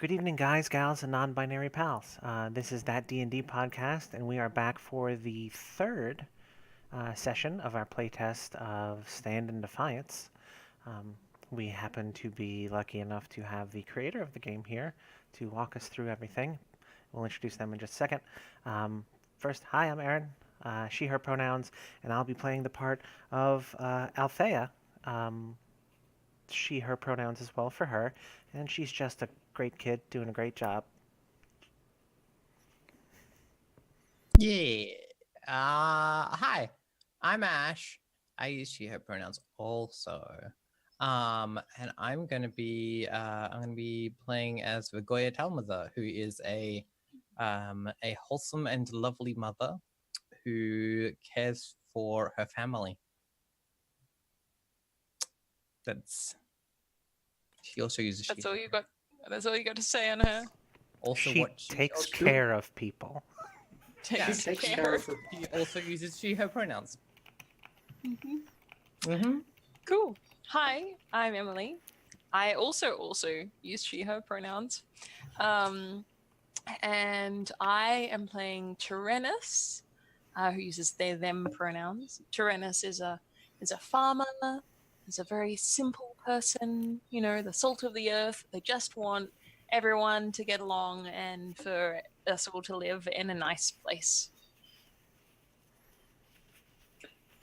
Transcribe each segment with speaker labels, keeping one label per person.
Speaker 1: Good evening, guys, gals, and non-binary pals. This is that D&D podcast, and we are back for the third session of our playtest of Stand in Defiance. Um, we happen to be lucky enough to have the creator of the game here to walk us through everything. We'll introduce them in just a second. First, hi, I'm Aaron, she, her pronouns, and I'll be playing the part of Althea, um, she, her pronouns as well for her, and she's just a great kid doing a great job.
Speaker 2: Yeah. Hi. I'm Ash. I use she her pronouns also. And I'm gonna be playing as Vigoya Talmother, who is a wholesome and lovely mother who cares for her family. She also uses
Speaker 3: That's
Speaker 2: she.
Speaker 3: all you got. That's all you got to say on her.
Speaker 2: Also,
Speaker 1: She
Speaker 2: what she
Speaker 1: takes
Speaker 2: also
Speaker 1: care of people.
Speaker 3: Takes
Speaker 4: takes
Speaker 3: care.
Speaker 4: care of her.
Speaker 2: She also uses she her pronouns.
Speaker 3: Mm-hmm.
Speaker 2: Mm-hmm.
Speaker 3: Cool. Hi, I'm Emily. I also use she/her pronouns, and I am playing Tyrannus, who uses they/them pronouns. Tyrannus is a farmer. Is a very simple person. You know, the salt of the earth. They just want everyone to get along and for us all to live in a nice place.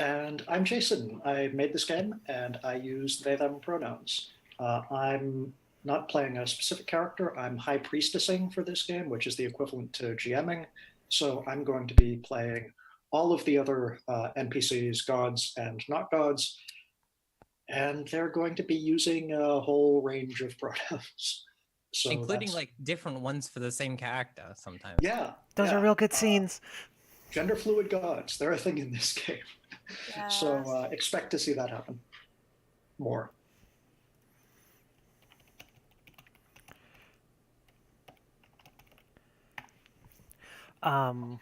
Speaker 4: And I'm Jason. I made this game and I use they, them pronouns. I'm not playing a specific character. I'm high priestessing for this game, which is the equivalent to GMing. So I'm going to be playing all of the other NPCs, gods and not gods. And they're going to be using a whole range of pronouns. So
Speaker 2: Including
Speaker 4: that's-
Speaker 2: like different ones for the same character sometimes.
Speaker 4: yeah,
Speaker 1: Those
Speaker 4: yeah.
Speaker 1: are real good scenes.
Speaker 4: Gender fluid gods, they're a thing in this game. So
Speaker 3: Yes.
Speaker 4: expect to see that happen more.
Speaker 1: Um,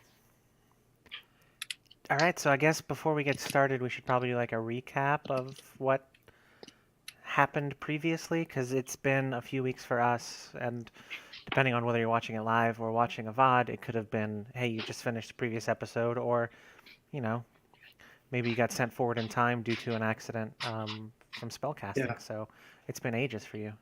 Speaker 1: all right, so I guess before we get started, we should probably do like a recap of what happened previously, because it's been a few weeks for us, and depending on whether you're watching it live or watching a VOD, it could have been, hey, you just finished the previous episode, or, you know, maybe you got sent forward in time due to an accident from spellcasting.
Speaker 4: Yeah.
Speaker 1: So it's been ages for you.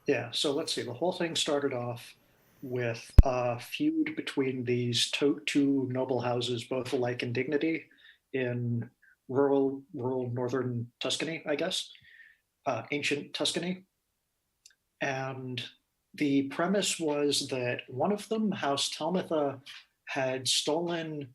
Speaker 4: Yeah, so let's see. The whole thing started off with a feud between these two noble houses, both alike in dignity, in rural northern Tuscany, I guess, ancient Tuscany. And the premise was that one of them, House Talmatha, had stolen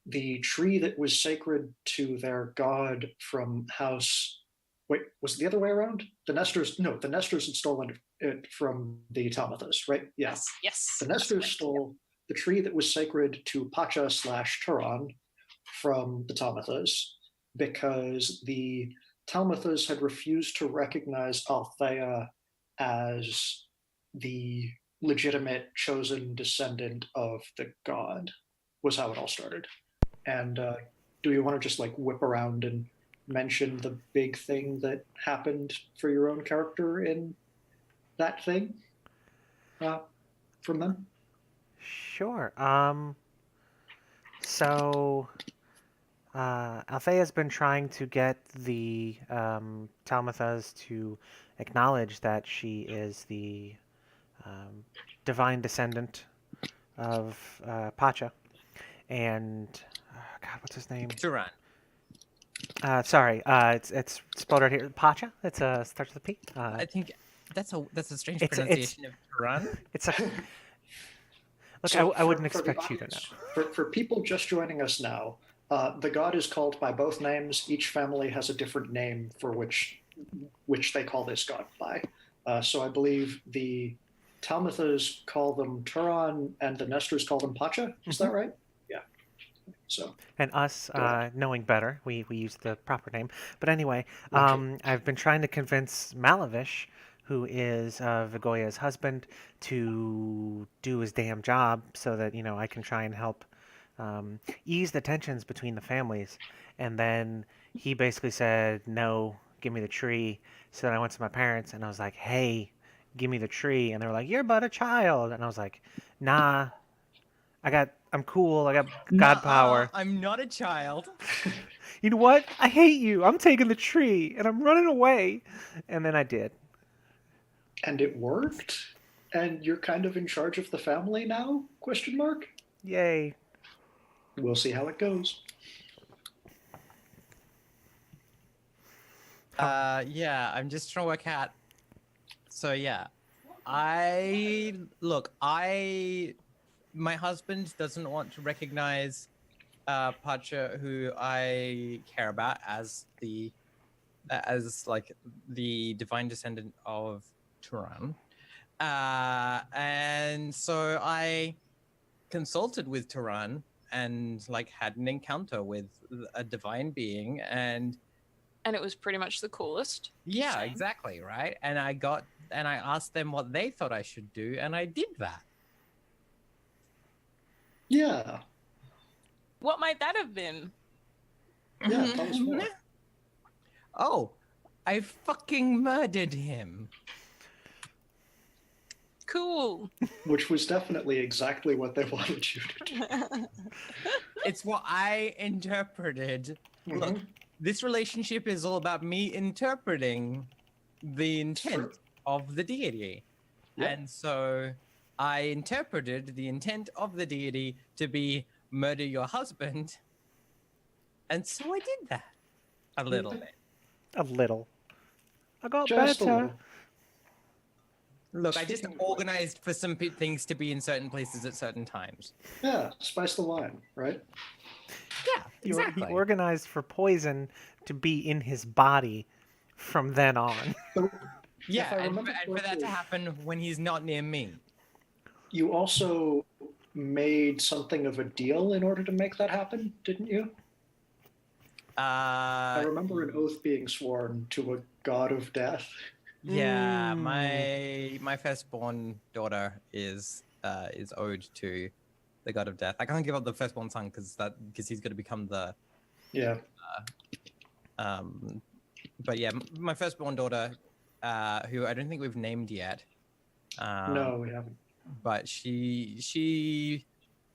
Speaker 4: the tree that was sacred to their god from House. Wait, was it the other way around? The Nestors, no, the Nestors had stolen it from the Talmathas, right? Yeah.
Speaker 3: Yes.
Speaker 4: The Nestors stole the tree that was sacred to Pacha / Turan from the Talmathas because the Talmathas had refused to recognize Althea as the legitimate chosen descendant of the god, was how it all started. And do you want to just like whip around and mention the big thing that happened for your own character in that thing from them?
Speaker 1: Sure. So Althea's been trying to get the Talmathas to acknowledge that she is the um, divine descendant of Pacha. And, God, what's his name?
Speaker 2: Turan.
Speaker 1: Sorry, it's spelled right here. Pacha? It's starts with a P.
Speaker 2: I think that's a strange
Speaker 1: it's
Speaker 2: pronunciation of Turan.
Speaker 1: it's a look.
Speaker 4: So
Speaker 1: I wouldn't
Speaker 4: for the
Speaker 1: expect you to know.
Speaker 4: audience, for people just joining us now, the god is called by both names. Each family has a different name for which they call this god by. So I believe the Talmuthas call them Turan and the Nestors call them Pacha. Is that right? Yeah. So
Speaker 1: And us,
Speaker 4: Go ahead.
Speaker 1: knowing better, we use the proper name. But anyway,
Speaker 4: Right.
Speaker 1: I've been trying to convince Malavish, who is Vigoya's husband, to do his damn job so that, I can try and help ease the tensions between the families. And then he basically said, no, give me the tree. So then I went to my parents and I was like, hey, give me the tree, and they were like, "You're but a child," and I was like, "Nah, I'm cool. I got God power."
Speaker 2: I'm not a child.
Speaker 1: You know what? I hate you. I'm taking the tree and I'm running away. And then I did.
Speaker 4: And it worked? And you're kind of in charge of the family now? Question mark?
Speaker 1: Yay.
Speaker 4: We'll see how it goes.
Speaker 2: Yeah, I'm just trying to work out. So yeah, my husband doesn't want to recognize Pacha, who I care about as like the divine descendant of Turan. And so I consulted with Turan and like had an encounter with a divine being, and
Speaker 3: it was pretty much the coolest.
Speaker 2: yeah,
Speaker 3: Same.
Speaker 2: exactly, right? And I asked them what they thought I should do, and I did that.
Speaker 4: Yeah.
Speaker 3: What might that have been?
Speaker 4: Yeah, tell us more.
Speaker 2: Oh, I fucking murdered him.
Speaker 3: Cool.
Speaker 4: Which was definitely exactly what they wanted you to do.
Speaker 2: It's what I interpreted. Look, this relationship is all about me interpreting the intent of the deity.
Speaker 4: Yep.
Speaker 2: And so I interpreted the intent of the deity to be murder your husband. And so I did that a little bit.
Speaker 1: A little. I got
Speaker 4: Just a
Speaker 1: better.
Speaker 4: little.
Speaker 2: Look, I just
Speaker 4: Speaking of which-
Speaker 2: organized for some things to be in certain places at certain times.
Speaker 4: Yeah, spice the wine, right?
Speaker 2: Yeah, exactly.
Speaker 1: He organized for poison to be in his body from then on.
Speaker 4: So,
Speaker 2: Yeah,
Speaker 4: if I
Speaker 2: and
Speaker 4: remember
Speaker 2: for that to
Speaker 4: correctly,
Speaker 2: happen when he's not near me.
Speaker 4: you also made something of a deal in order to make that happen, didn't you? I remember an oath being sworn to a god of death.
Speaker 2: Yeah, my firstborn daughter is owed to the god of death. I can't give up the firstborn son because he's going to become the
Speaker 4: Yeah.
Speaker 2: But yeah, my firstborn daughter, who I don't think we've named yet.
Speaker 4: No, we haven't.
Speaker 2: But she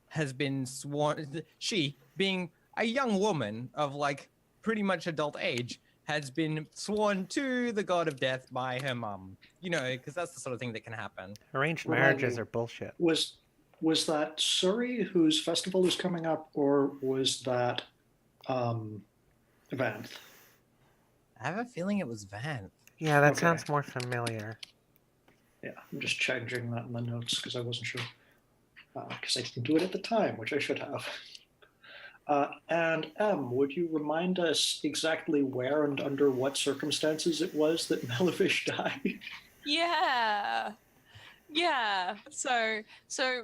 Speaker 2: has been sworn. She, being a young woman of like pretty much adult age, has been sworn to the god of death by her mum. You know, because that's the sort of thing that can happen.
Speaker 1: Arranged
Speaker 4: Remind
Speaker 1: marriages
Speaker 4: me.
Speaker 1: are bullshit.
Speaker 4: Was that Surrey whose festival is coming up, or was that Vanth?
Speaker 2: I have a feeling it was Van.
Speaker 1: Yeah, that
Speaker 4: Okay.
Speaker 1: sounds more familiar.
Speaker 4: Yeah, I'm just changing that in the notes because I wasn't sure. Because I didn't do it at the time, which I should have. And Em, would you remind us exactly where and under what circumstances it was that Melivish died?
Speaker 3: Yeah. So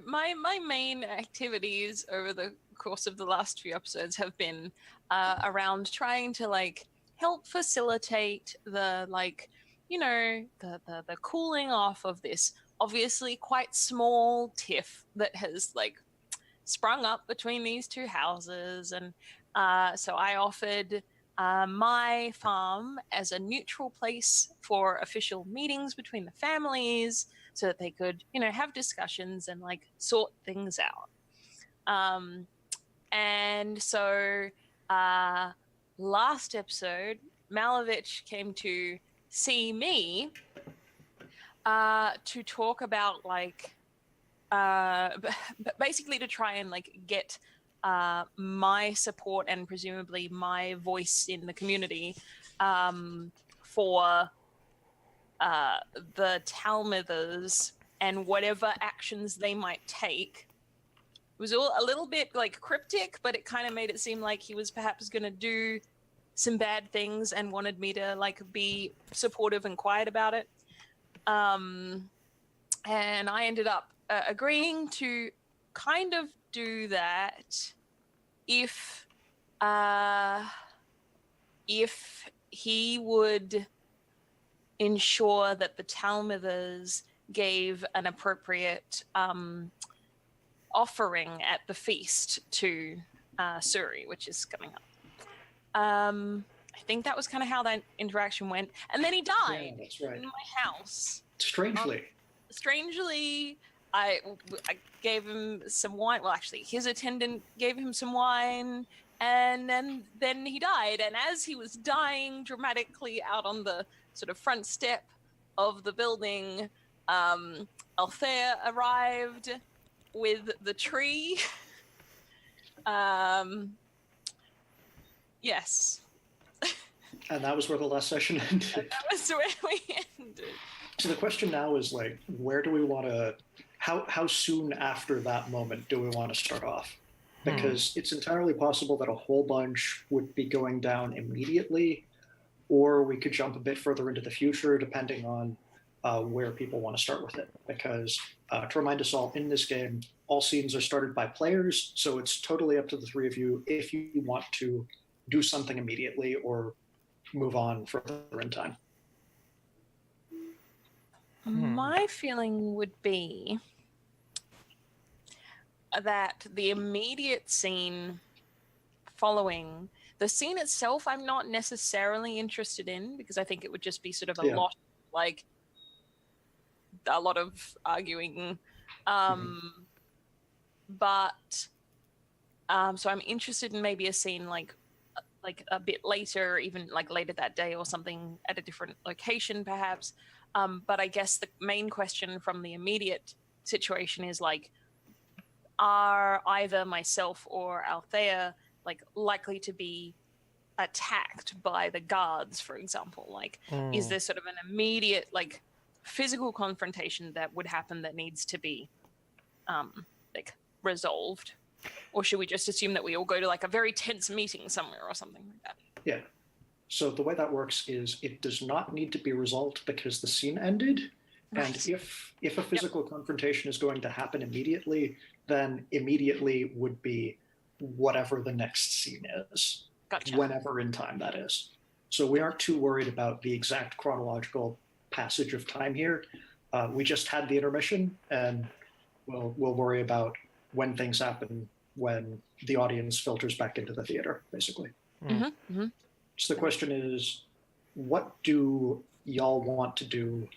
Speaker 3: my main activities over the course of the last few episodes have been around trying to like help facilitate the like, you know, the cooling off of this obviously quite small tiff that has like sprung up between these two houses. And so I offered my farm as a neutral place for official meetings between the families so that they could, you know, have discussions and like sort things out. And so last episode, Malovich came to see me to talk about like basically to try and like get my support and presumably my voice in the community for the Talmithers and whatever actions they might take. It was all a little bit like cryptic, but it kind of made it seem like he was perhaps going to do some bad things and wanted me to like be supportive and quiet about it. And I ended up agreeing to kind of do that if he would ensure that the Talmithers gave an appropriate offering at the feast to Suri, which is coming up. I think that was kind of how that interaction went. And then he died
Speaker 4: Yeah, that's right.
Speaker 3: in my house.
Speaker 4: Strangely.
Speaker 3: Strangely, I gave him some wine. Well, actually, his attendant gave him some wine, and then he died. And as he was dying dramatically out on the sort of front step of the building, Althea arrived with the tree. Yes,
Speaker 4: And that was where the last session ended.
Speaker 3: that was where we ended.
Speaker 4: So the question now is like, where do we want to? How soon after that moment do we want to start off? Because it's entirely possible that a whole bunch would be going down immediately, or we could jump a bit further into the future, depending on where people want to start with it. Because to remind us all, in this game, all scenes are started by players, so it's totally up to the three of you if you want to do something immediately or move on further in time.
Speaker 3: My feeling would be that the immediate scene following the scene itself, I'm not necessarily interested in, because I think it would just be sort of a lot, like a lot of arguing. But so I'm interested in maybe a scene like a bit later, even like later that day or something at a different location, perhaps. But I guess the main question from the immediate situation is like, are either myself or Althea like likely to be attacked by the guards, for example? Like, is there sort of an immediate like physical confrontation that would happen that needs to be like resolved? Or should we just assume that we all go to like a very tense meeting somewhere or something like that?
Speaker 4: Yeah. So the way that works is it does not need to be resolved because the scene ended. Right. And if a physical confrontation is going to happen immediately, then immediately would be whatever the next scene is.
Speaker 3: Gotcha.
Speaker 4: Whenever in time that is. So we aren't too worried about the exact chronological passage of time here. We just had the intermission, and we'll worry about when things happen when the audience filters back into the theater, basically. So the question is, what do y'all want to do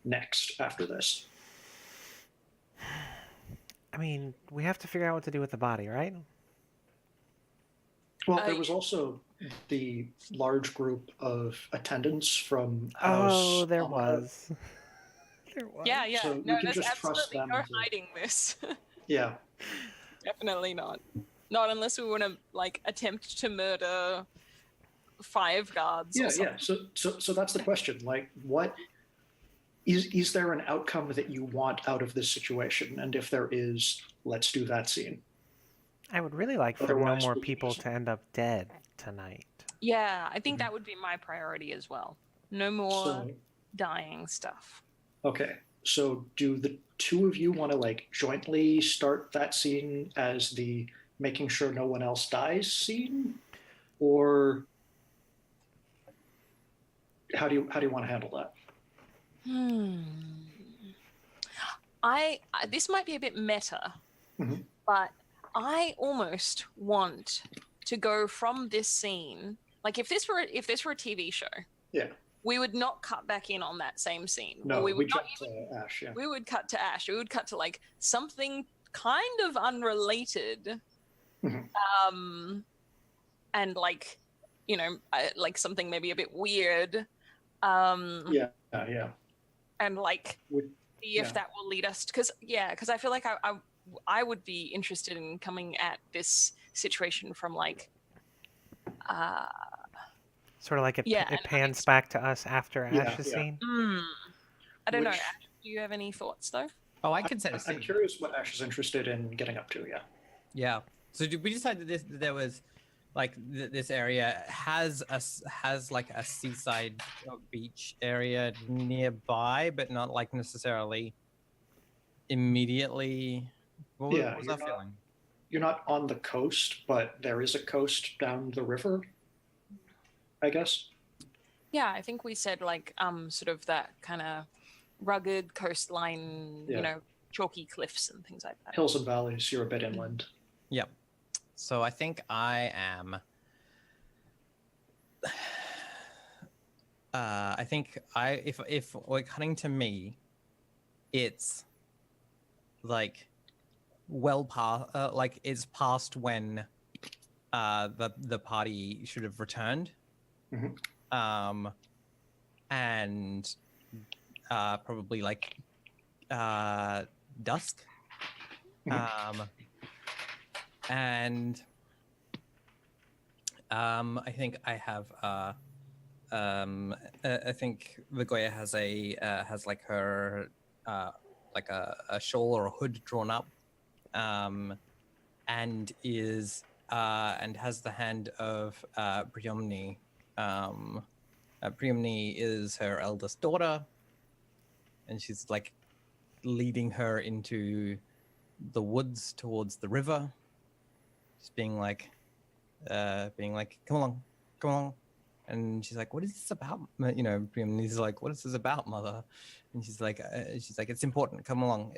Speaker 4: next after this?
Speaker 1: I mean, we have to figure out what to do with the body, right?
Speaker 4: Well, there was also the large group of attendants from House.
Speaker 1: Oh, there was.
Speaker 3: There was. Yeah.
Speaker 4: So
Speaker 3: no,
Speaker 4: we can
Speaker 3: there's
Speaker 4: just trust
Speaker 3: absolutely
Speaker 4: them
Speaker 3: no
Speaker 4: to...
Speaker 3: hiding this.
Speaker 4: Yeah.
Speaker 3: Definitely not. Not unless we want to like attempt to murder 5 guards. Or something.
Speaker 4: So that's the question. Like, what is there an outcome that you want out of this situation? And if there is, let's do that scene.
Speaker 1: I would really like for no more people to end up dead tonight.
Speaker 3: Yeah, I think that would be my priority as well. No more dying stuff.
Speaker 4: Okay, so do the two of you want to like jointly start that scene as the making sure no one else dies scene, or how do you want to handle that?
Speaker 3: This might be a bit meta, but I almost want to go from this scene. Like if this were a TV show, we would not cut back in on that same scene.
Speaker 4: No,
Speaker 3: we would
Speaker 4: jump to Ash. Yeah.
Speaker 3: We would cut to Ash. We would cut to like something kind of unrelated, and like like something maybe a bit weird.
Speaker 4: Yeah.
Speaker 3: And like see if that will lead us, because I feel like I would be interested in coming at this situation from like
Speaker 1: sort of like it pans back to us after Ash's scene.
Speaker 3: I don't know. Ash, do you have any thoughts though?
Speaker 2: Oh, I can set a scene.
Speaker 4: I'm curious what Ash is interested in getting up to.
Speaker 2: Yeah. So we decided that there was like this area has like a seaside beach area nearby, but not like necessarily immediately. What was that feeling?
Speaker 4: You're not on the coast, but there is a coast down the river, I guess.
Speaker 3: Yeah, I think we said like sort of that kind of rugged coastline, chalky cliffs and things like that.
Speaker 4: Hills and valleys, you're a bit inland.
Speaker 2: Yep. So I think I am if we're cutting to me, it's like well past, like it's past when the party should have returned, and probably like dusk, and I think I have I think Vigoya has has like her like a shawl or a hood drawn up, and is and has the hand of Priomni. Priomni is her eldest daughter, and she's like leading her into the woods towards the river, just being like, come along, come along. And she's like, what is this about? You know, Priomni's like, what is this about, mother? And she's like, it's important. Come along.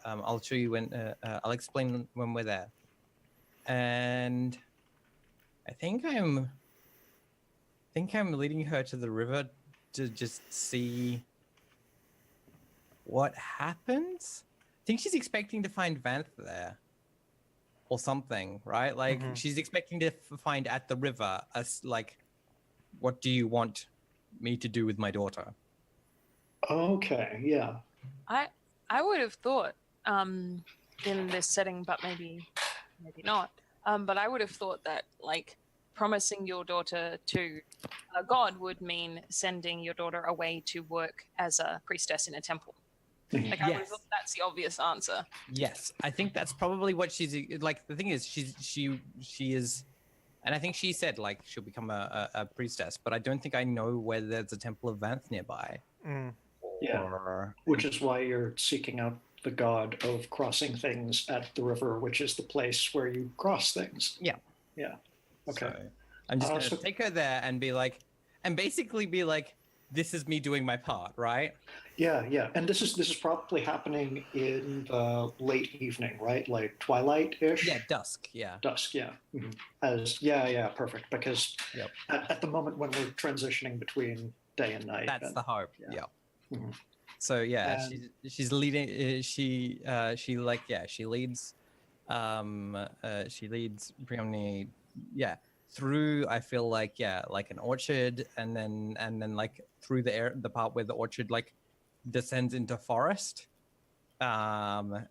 Speaker 2: I'll show you when. I'll explain when we're there. And I think I'm leading her to the river to just see what happens. I think she's expecting to find Vanth there or something, right? Like she's expecting to find at the river us like, what do you want me to do with my daughter?
Speaker 4: Okay, yeah.
Speaker 3: I would have thought in this setting, but maybe not. But I would have thought that like promising your daughter to a god would mean sending your daughter away to work as a priestess in a temple. Like I would have thought that's the obvious answer.
Speaker 2: Yes, I think that's probably what she's like. The thing is, she is, and I think she said like she'll become a priestess, but I don't think I know where there's a temple of Vanth nearby.
Speaker 4: Yeah, which is why you're seeking out the god of crossing things at the river, which is the place where you cross things.
Speaker 2: Yeah.
Speaker 4: Okay.
Speaker 2: So I'm just gonna take her there and be like, and basically be like, this is me doing my part, right?
Speaker 4: Yeah. And this is probably happening in the late evening, right? Like twilight-ish?
Speaker 2: Yeah, dusk, yeah.
Speaker 4: Dusk, yeah. Perfect. Because at the moment when we're transitioning between day and night.
Speaker 2: That's the hope, yeah.
Speaker 4: Mm-hmm.
Speaker 2: So yeah, she's leading, she leads Priomni, through, I feel like, like an orchard, and then like through the part where the orchard like descends into forest, and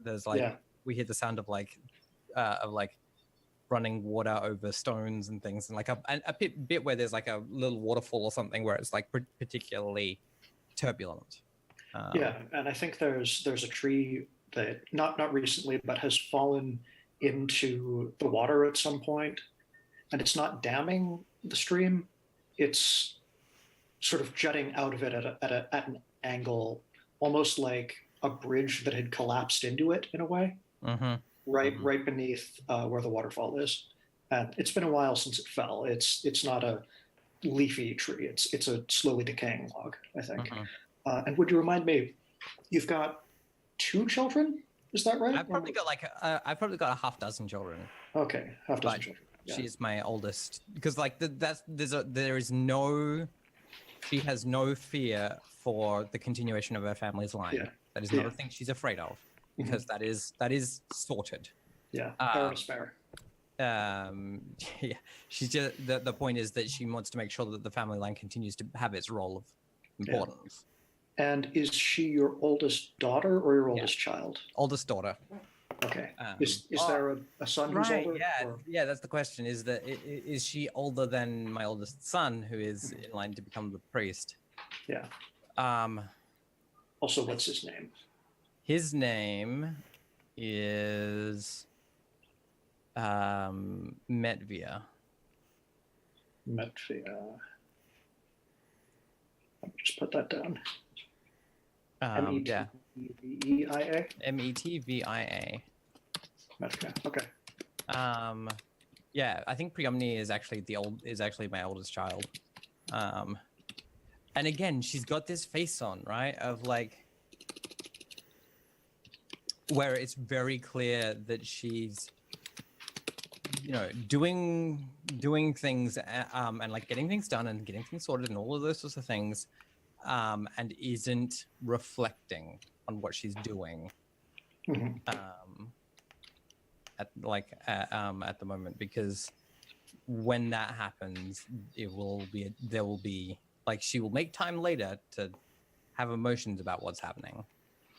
Speaker 2: there's like we hear the sound of like running water over stones and things, and like a bit where there's like a little waterfall or something where it's like particularly turbulent.
Speaker 4: And I think there's a tree that not recently but has fallen into the water at some point, and it's not damming the stream, it's sort of jutting out of it at an angle, almost like a bridge that had collapsed into it in a way, right beneath where the waterfall is. And it's been a while since it fell. It's not a leafy tree, it's a slowly decaying log, I think. And would you remind me, you've got 2 children? Is that right?
Speaker 2: I've probably got a half dozen children.
Speaker 4: Okay, half dozen children. Yeah.
Speaker 2: She's my oldest, because like she has no fear for the continuation of her family's line. Yeah. That is not a thing she's afraid of, because that is sorted.
Speaker 4: Yeah, fair is fair.
Speaker 2: She's just the point is that she wants to make sure that the family line continues to have its role of importance.
Speaker 4: And is she your oldest daughter or your oldest child?
Speaker 2: Oldest daughter.
Speaker 4: Okay. Is there a son who's older?
Speaker 2: Yeah. That's the question. Is she older than my oldest son, who is in line to become the priest?
Speaker 4: Yeah. Also, what's his name?
Speaker 2: His name is Metvia.
Speaker 4: Metvia. Let me just put that down.
Speaker 2: Metvia.
Speaker 4: Metvia. Okay.
Speaker 2: I think Priomni is actually my oldest child. And again, she's got this face on, right? Of like, where it's very clear that she's, doing things, and like getting things done and getting things sorted and all of those sorts of things, and isn't reflecting on what she's doing
Speaker 4: Mhm.
Speaker 2: at the moment, because when that happens, there will be like she will make time later to have emotions about what's happening.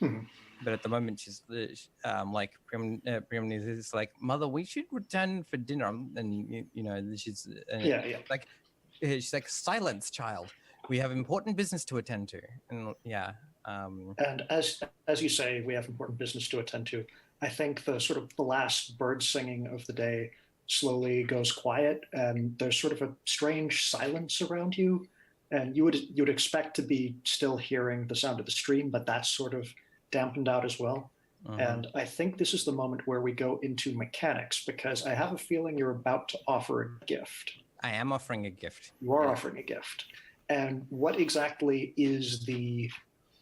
Speaker 4: Mhm.
Speaker 2: But at the moment, she's like Priamnes is like, "Mother, we should return for dinner." And she's
Speaker 4: Yeah.
Speaker 2: like, she's like, "Silence, child. We have important business to attend to." And yeah,
Speaker 4: And as you say, we have important business to attend to. I think the sort of the last bird singing of the day slowly goes quiet, and there's sort of a strange silence around you. And you would expect to be still hearing the sound of the stream, but that's sort of dampened out as well. And I think this is the moment where we go into mechanics, because I have a feeling you're about to offer a gift.
Speaker 2: I am offering a gift.
Speaker 4: You are
Speaker 2: Yeah.
Speaker 4: offering a gift. And what exactly is the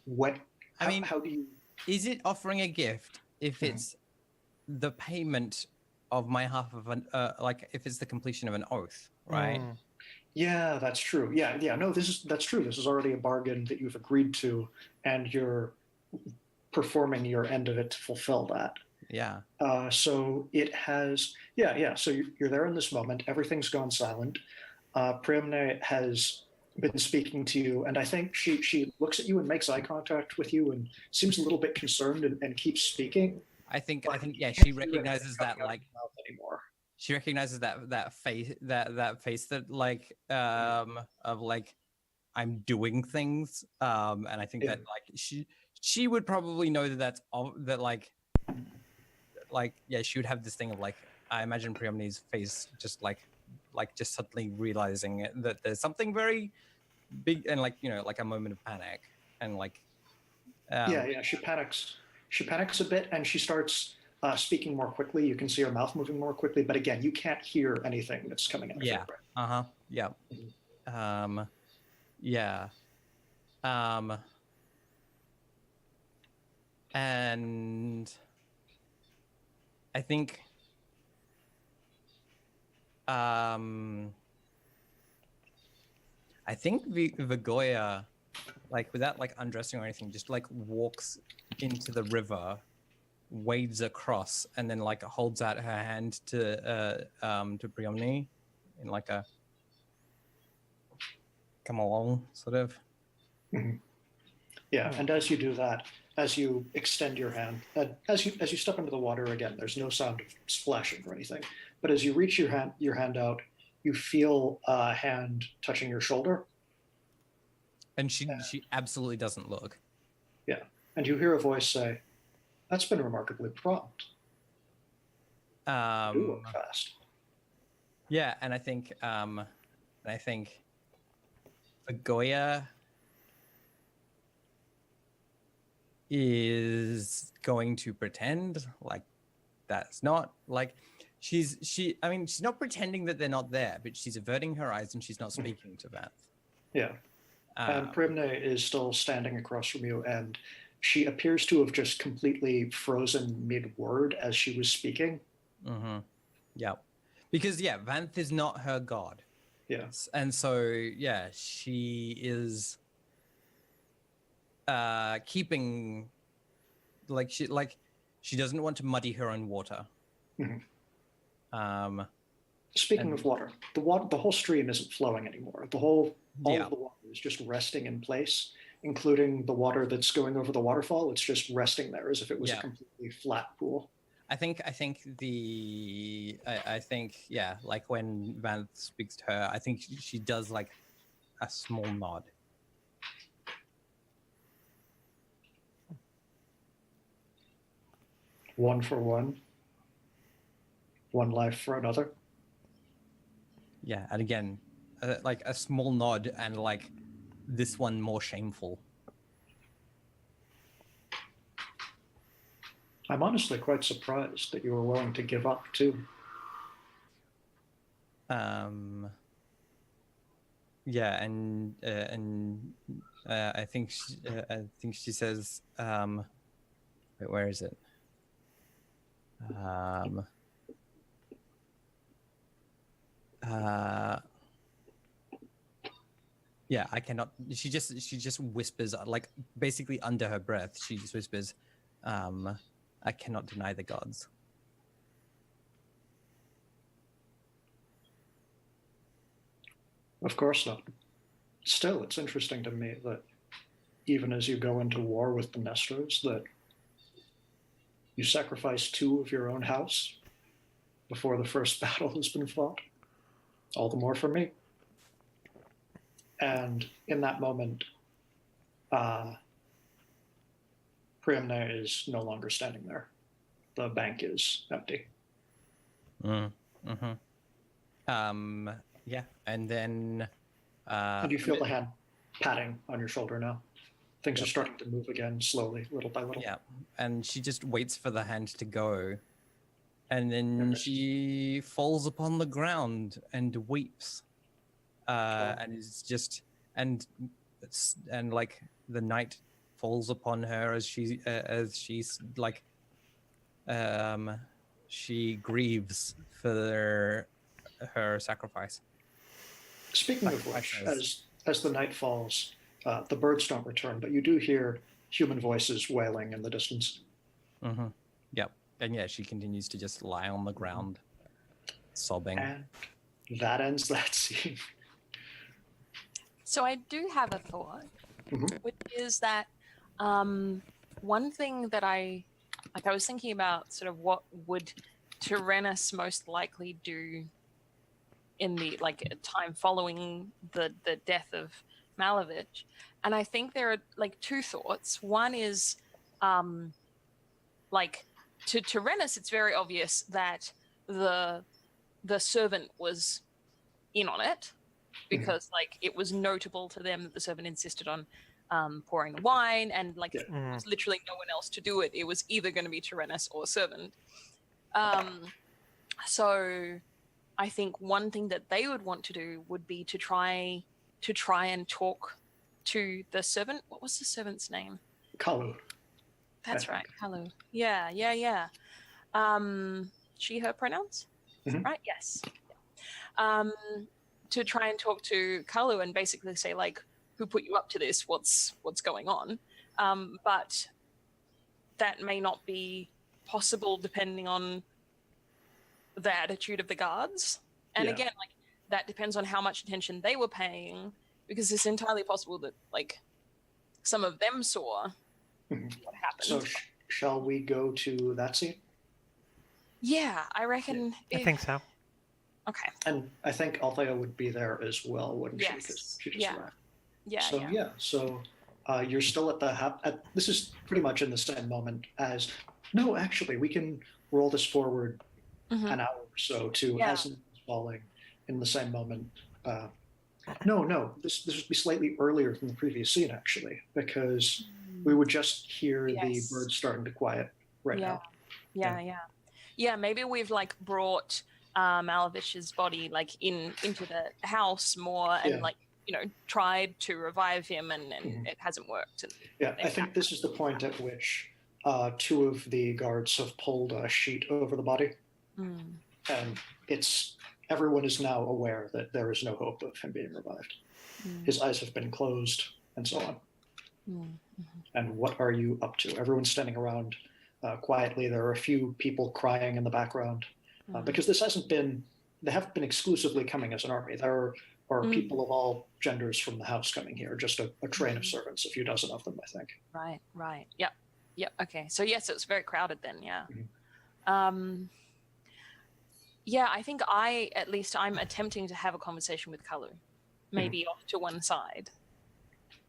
Speaker 4: what?
Speaker 2: I mean,
Speaker 4: how do you?
Speaker 2: is it offering a gift if
Speaker 4: Mhm.
Speaker 2: it's the payment of my half of an like if it's the completion of an oath, right?
Speaker 4: Yeah, that's true. Yeah. No, that's true. This is already a bargain that you've agreed to, and you're performing your end of it to fulfill that.
Speaker 2: Yeah.
Speaker 4: So it has, yeah. So you're there in this moment. Everything's gone silent. Priamne has been speaking to you, and I think she looks at you and makes eye contact with you, and seems a little bit concerned, and keeps speaking.
Speaker 2: I think
Speaker 4: But
Speaker 2: yeah,
Speaker 4: you
Speaker 2: she
Speaker 4: can't hear
Speaker 2: recognizes
Speaker 4: anything
Speaker 2: that
Speaker 4: coming out of
Speaker 2: like
Speaker 4: her mouth anymore.
Speaker 2: she recognizes that face that like of like I'm doing things, and I think
Speaker 4: Yeah.
Speaker 2: that like she would probably know that that like yeah, she would have this thing of like, I imagine Priamne's face just like just suddenly realizing that there's something very big, and like like a moment of panic, and like
Speaker 4: Yeah. She panics. She panics a bit, and she starts speaking more quickly. You can see her mouth moving more quickly, but again, you can't hear anything that's coming out of
Speaker 2: yeah,
Speaker 4: her.
Speaker 2: yeah,
Speaker 4: Mhm.
Speaker 2: yeah, and I think Vigoya, like without like undressing or anything, just like walks into the river, wades across, and then like holds out her hand to Priamne in like a come along sort of.
Speaker 4: Mhm. Yeah, and as you do that, as you extend your hand, as you step into the water again, there's no sound of splashing or anything. But as you reach your hand out, you feel a hand touching your shoulder.
Speaker 2: And she absolutely doesn't look.
Speaker 4: Yeah, and you hear a voice say, "That's been remarkably prompt. You work fast."
Speaker 2: Yeah, and I think Vigoya is going to pretend like that's not like she's not pretending that they're not there, but she's averting her eyes and she's not speaking to Vanth.
Speaker 4: Yeah, and Primne is still standing across from you, and she appears to have just completely frozen mid-word as she was speaking.
Speaker 2: Yeah, because yeah, Vanth is not her god.
Speaker 4: Yeah,
Speaker 2: and so yeah, she is keeping she doesn't want to muddy her own water.
Speaker 4: Mhm. Speaking of water, the whole stream isn't flowing anymore. All of the water is just resting in place, including the water that's going over the waterfall. It's just resting there as if it was a completely flat pool.
Speaker 2: I think yeah, like when Vanth speaks to her, I think she does like a small nod.
Speaker 4: One for one life for another.
Speaker 2: Yeah, and again, like a small nod, and like this one more shameful.
Speaker 4: I'm honestly quite surprised that you were willing to give up too.
Speaker 2: Yeah, and I think she says, wait, where is it? Yeah, I cannot. She just whispers, like basically under her breath. She just whispers, "I cannot deny the gods."
Speaker 4: Of course not. Still, it's interesting to me that even as you go into war with the Nestors, that you sacrifice 2 of your own house before the first battle has been fought. All the more for me. And in that moment, Priamna is no longer standing there. The bank is empty.
Speaker 2: Yeah, and then.
Speaker 4: And you feel the hand patting on your shoulder now. Things are
Speaker 2: Yep.
Speaker 4: starting to move again, slowly, little by little.
Speaker 2: Yeah, and she just waits for the hand to go, and then she falls upon the ground and weeps, and is just and like the night falls upon her as she's like she grieves for her sacrifice.
Speaker 4: Speaking of which, as the night falls, the birds don't return, but you do hear human voices wailing in the distance.
Speaker 2: Mm-hmm. Yep. And yeah, she continues to just lie on the ground, sobbing.
Speaker 4: And that ends that scene.
Speaker 3: So I do have a thought, which is that one thing that I was thinking about sort of what would Tyrannus most likely do in the time following the death of Malevich, and I think there are like 2 thoughts. One is like to Tyrannus, it's very obvious that the servant was in on it, because like it was notable to them that the servant insisted on pouring the wine, and like there was literally no one else to do it. It was either going to be Tyrannus or servant. So I think one thing that they would want to do would be to try and talk to the servant. What was the servant's name?
Speaker 4: Kalu.
Speaker 3: That's right, Kalu. Yeah. She, her pronouns, right? Yes. To try and talk to Kalu and basically say like, who put you up to this? What's going on? But that may not be possible depending on the attitude of the guards. And again, like that depends on how much attention they were paying, because it's entirely possible that like some of them saw what happened.
Speaker 4: So shall we go to that scene?
Speaker 3: Yeah, I reckon.
Speaker 1: I think so.
Speaker 3: Okay.
Speaker 4: And I think Althea would be there as well, wouldn't she? Because she just arrived.
Speaker 3: Yeah.
Speaker 4: So you're still at the this is pretty much in the same moment as. No, actually, we can roll this forward an hour or so to as it's falling in the same moment. No, this would be slightly earlier than the previous scene actually, because we would just hear the birds starting to quiet now.
Speaker 3: Yeah. Maybe we've like brought Malavich's body like into the house more, and like tried to revive him, and it hasn't worked. And
Speaker 4: I think this is the point at which 2 of the guards have pulled a sheet over the body, and everyone is now aware that there is no hope of him being revived. His eyes have been closed, and so on. And what are you up to? Everyone's standing around quietly. There are a few people crying in the background, because they haven't been exclusively coming as an army. There are people of all genders from the house coming here, just a train of servants, a few dozen of them, I think.
Speaker 3: Right. Yep. Okay. So yes, it was very crowded then. Yeah. I think I'm attempting to have a conversation with Kalu, maybe off to one side,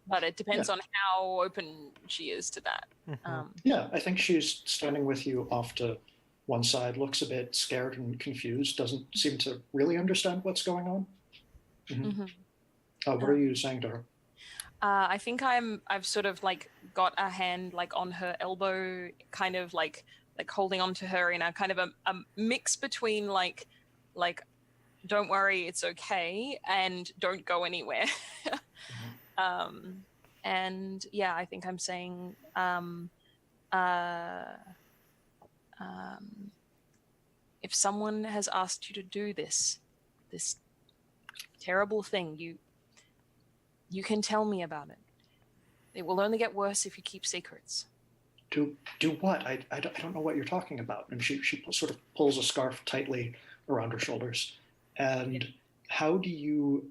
Speaker 3: but it depends on how open she is to that.
Speaker 4: I think she's standing with you off to one side, looks a bit scared and confused, doesn't seem to really understand what's going on. What are you saying to her?
Speaker 3: I think I've sort of like got a hand like on her elbow, kind of like holding on to her in a kind of a mix between like don't worry, it's okay, and don't go anywhere. And I think I'm saying if someone has asked you to do this terrible thing, You can tell me about it. It will only get worse if you keep secrets.
Speaker 4: Do what? I don't know what you're talking about. And she sort of pulls a scarf tightly around her shoulders. And how do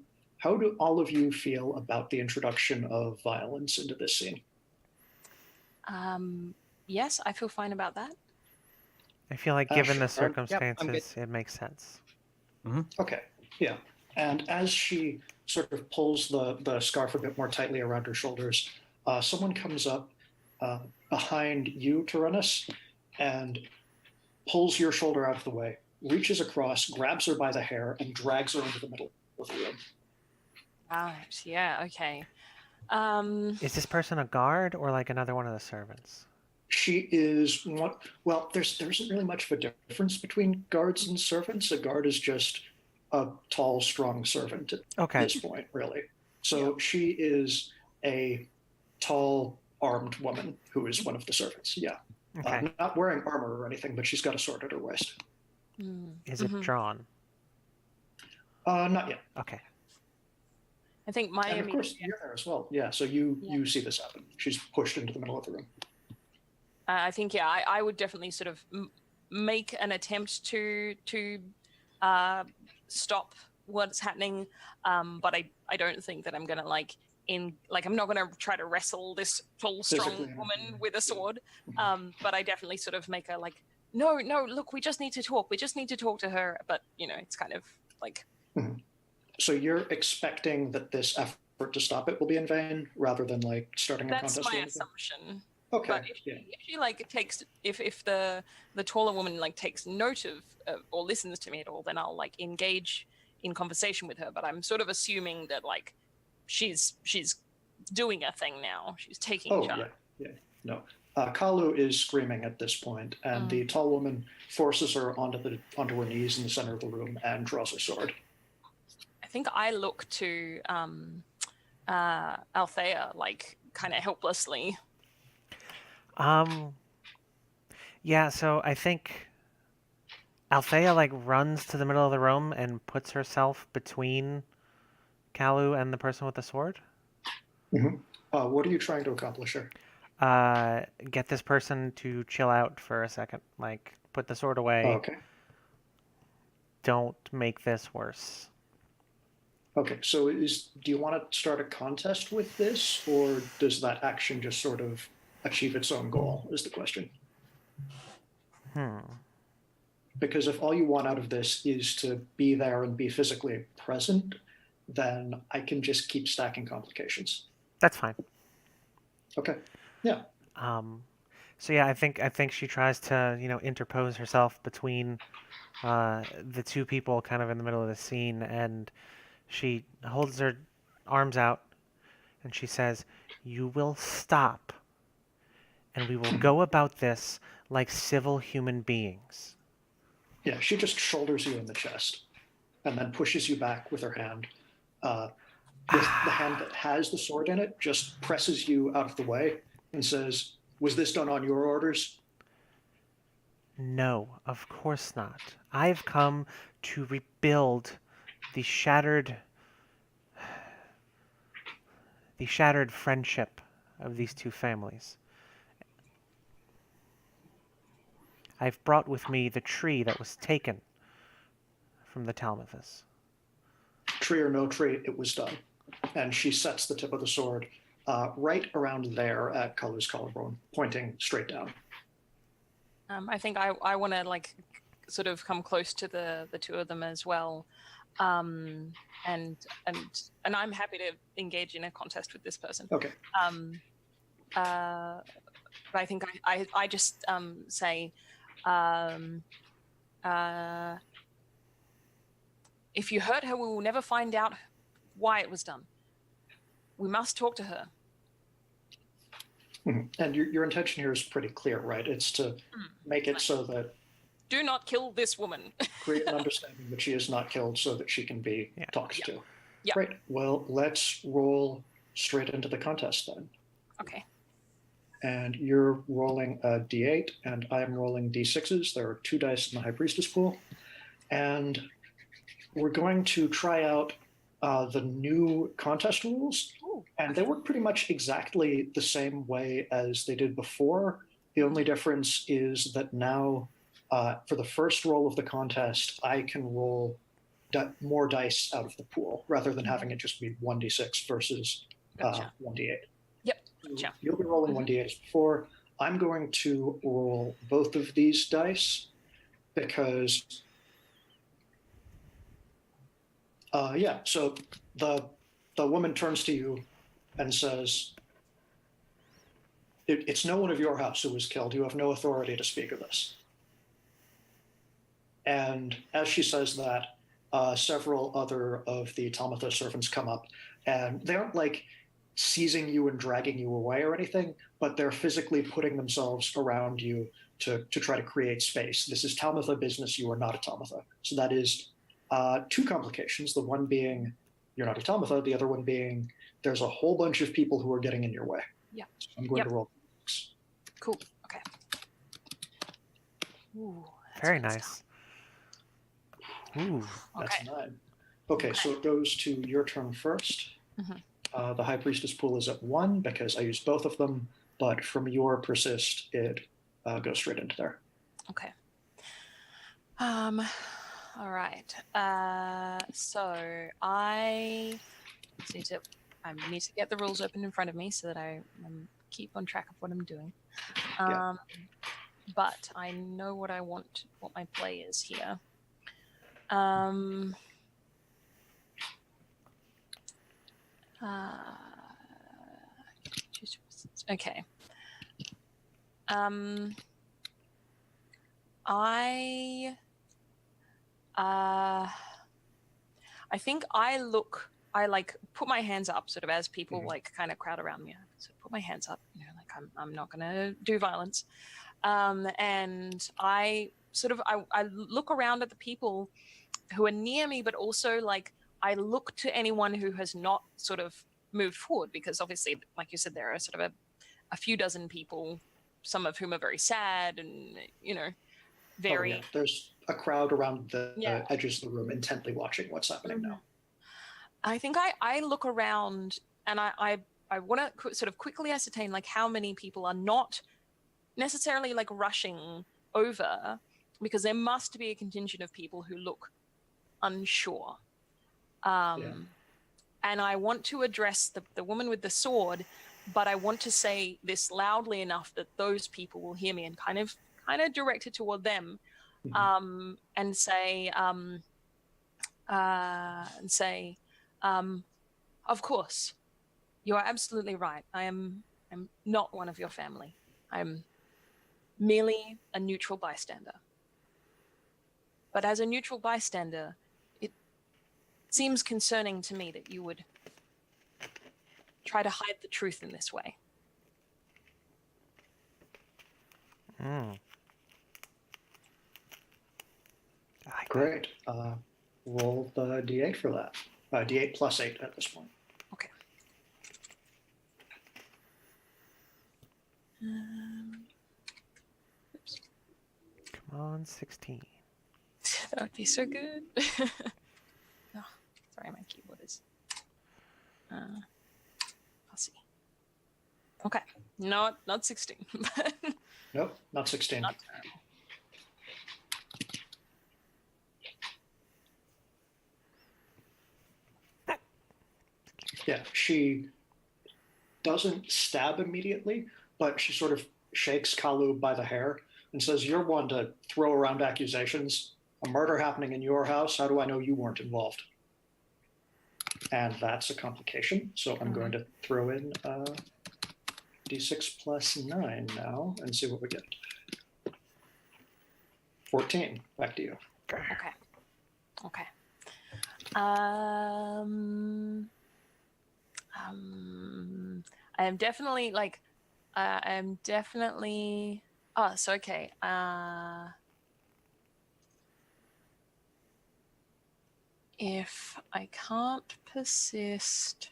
Speaker 4: all of you feel about the introduction of violence into this scene?
Speaker 3: Yes, I feel fine about that.
Speaker 1: I feel like given the
Speaker 4: Sure.
Speaker 2: Yep, I'm
Speaker 1: circumstances, it makes sense.
Speaker 4: Okay, yeah. And as she sort of pulls the scarf a bit more tightly around her shoulders, someone comes up behind you, Tyrannus, and pulls your shoulder out of the way, reaches across, grabs her by the hair, and drags her into the middle of the room.
Speaker 3: Right, yeah, okay.
Speaker 1: Is this person a guard or like another one of the servants?
Speaker 4: She is what? Well, there isn't really much of a difference between guards and servants. A guard is just a tall, strong servant at this point, really. So she is a tall, armed woman who is one of the servants. Yeah,
Speaker 1: Okay.
Speaker 4: not wearing armor or anything, but she's got a sword at her waist.
Speaker 1: Is it drawn?
Speaker 4: Not yet.
Speaker 1: Okay.
Speaker 3: I think my
Speaker 4: And of course, you're there as well. Yeah, so you see this happen. She's pushed into the middle of the room.
Speaker 3: I think I would definitely sort of make an attempt to stop what's happening, but I don't think that I'm gonna I'm not gonna try to wrestle this tall, strong woman with a sword. But I definitely sort of make a no, look, we just need to talk. We just need to talk to her. But it's kind of like.
Speaker 4: So you're expecting that this effort to stop it will be in vain, rather than starting a contest?
Speaker 3: That's my assumption.
Speaker 4: Okay.
Speaker 3: But if she if the taller woman takes note of or listens to me at all, then I'll engage in conversation with her. But I'm sort of assuming that she's doing a thing now. She's taking charge.
Speaker 4: Yeah. No. Kalu is screaming at this point, and the tall woman forces her onto her knees in the center of the room and draws her sword.
Speaker 3: I think I look to Althea kind of helplessly.
Speaker 1: Yeah, so I think Althea runs to the middle of the room and puts herself between Kalu and the person with the sword.
Speaker 4: What are you trying to accomplish here?
Speaker 1: Get this person to chill out for a second. Put the sword away.
Speaker 4: Okay.
Speaker 1: Don't make this worse.
Speaker 4: Okay, so do you want to start a contest with this, or does that action just sort of achieve its own goal, is the question? Because if all you want out of this is to be there and be physically present, then I can just keep stacking complications.
Speaker 1: That's fine.
Speaker 4: Okay. Yeah.
Speaker 1: So yeah, I think she tries to interpose herself between the two people kind of in the middle of the scene, and she holds her arms out and she says, "You will stop, and we will go about this like civil human beings."
Speaker 4: Yeah, she just shoulders you in the chest and then pushes you back with her hand. The hand that has the sword in it just presses you out of the way and says, "Was this done on your orders?"
Speaker 1: No, of course not. I've come to rebuild the shattered friendship of these two families. I've brought with me the tree that was taken from the Talmuthus.
Speaker 4: Tree or no tree, it was done. And she sets the tip of the sword right around there at Kalu's collarbone, pointing straight down.
Speaker 3: I think I want to sort of come close to the two of them as well, and I'm happy to engage in a contest with this person.
Speaker 4: Okay.
Speaker 3: But I think I just say, if you hurt her, we will never find out why it was done. We must talk to her.
Speaker 4: And your intention here is pretty clear, right? It's to make it so that...
Speaker 3: Do not kill this woman.
Speaker 4: create an understanding that she is not killed so that she can be talked to.
Speaker 3: Yeah.
Speaker 4: Great. Well, let's roll straight into the contest then.
Speaker 3: Okay.
Speaker 4: And you're rolling a d8, and I'm rolling d6s. There are 2 dice in the High Priestess pool. And we're going to try out the new contest rules
Speaker 3: Ooh.
Speaker 4: And they work pretty much exactly the same way as they did before. The only difference is that now, for the first roll of the contest, I can roll more dice out of the pool rather than having it just be 1d6 versus
Speaker 3: Gotcha.
Speaker 4: 1d8.
Speaker 3: Yep.
Speaker 4: So
Speaker 3: Gotcha.
Speaker 4: you'll be rolling 1d8 as before. I'm going to roll both of these dice because, so the woman turns to you and says, it's no one of your house who was killed. You have no authority to speak of this. And as she says that, several other of the Tamatha servants come up, and they aren't like seizing you and dragging you away or anything, but they're physically putting themselves around you to try to create space. This is Tamatha business. You are not a Tamatha. So that is two complications. The one being you're not a Tamatha. The other one being there's a whole bunch of people who are getting in your way.
Speaker 3: Yeah.
Speaker 4: So I'm going to roll.
Speaker 3: Cool. Okay. Ooh, that's
Speaker 1: Very
Speaker 3: good
Speaker 1: nice.
Speaker 3: stuff.
Speaker 1: Ooh.
Speaker 4: That's
Speaker 3: Okay.
Speaker 4: 9. Okay, so it goes to your turn first.
Speaker 3: Mhm.
Speaker 4: The High Priestess pool is at 1 because I used both of them, but from your persist, it goes straight into there.
Speaker 3: Okay. All right. So I need to get the rules open in front of me so that I keep on track of what I'm doing.
Speaker 4: Yeah.
Speaker 3: But I know what my play is here. Okay. I think I like put my hands up sort of as people like kind of crowd around me. I sort of put my hands up, like I'm not gonna do violence. And I sort of I look around at the people who are near me, but also like I look to anyone who has not sort of moved forward, because obviously, like you said, there are sort of a few dozen people, some of whom are very sad and very.
Speaker 4: Oh, yeah. There's a crowd around the
Speaker 3: Yeah.
Speaker 4: edges of the room intently watching what's happening now.
Speaker 3: I think I look around and I want to sort of quickly ascertain like how many people are not necessarily like rushing over, because there must be a contingent of people who look unsure. And I want to address the woman with the sword, but I want to say this loudly enough that those people will hear me, and kind of direct it toward them, and say, of course, you are absolutely right. I'm not one of your family. I'm merely a neutral bystander. But as a neutral bystander, it seems concerning to me that you would try to hide the truth in this way.
Speaker 4: Great. Roll the d8 for that. D8 plus 8 at this point.
Speaker 3: Okay. Oops.
Speaker 1: Come on, 16.
Speaker 3: That would be so good. Oh, sorry, my keyboard is. I'll see. Okay, not 16.
Speaker 4: Nope, not 16.
Speaker 3: Not terrible.
Speaker 4: Yeah, she doesn't stab immediately, but she sort of shakes Kalu by the hair and says, "You're one to throw around accusations. A murder happening in your house. How do I know you weren't involved?" And that's a complication. So I'm going to throw in d6 plus 9 now and see what we get. 14. Back to you.
Speaker 3: Okay. I am definitely like, oh, so okay. If I can't persist,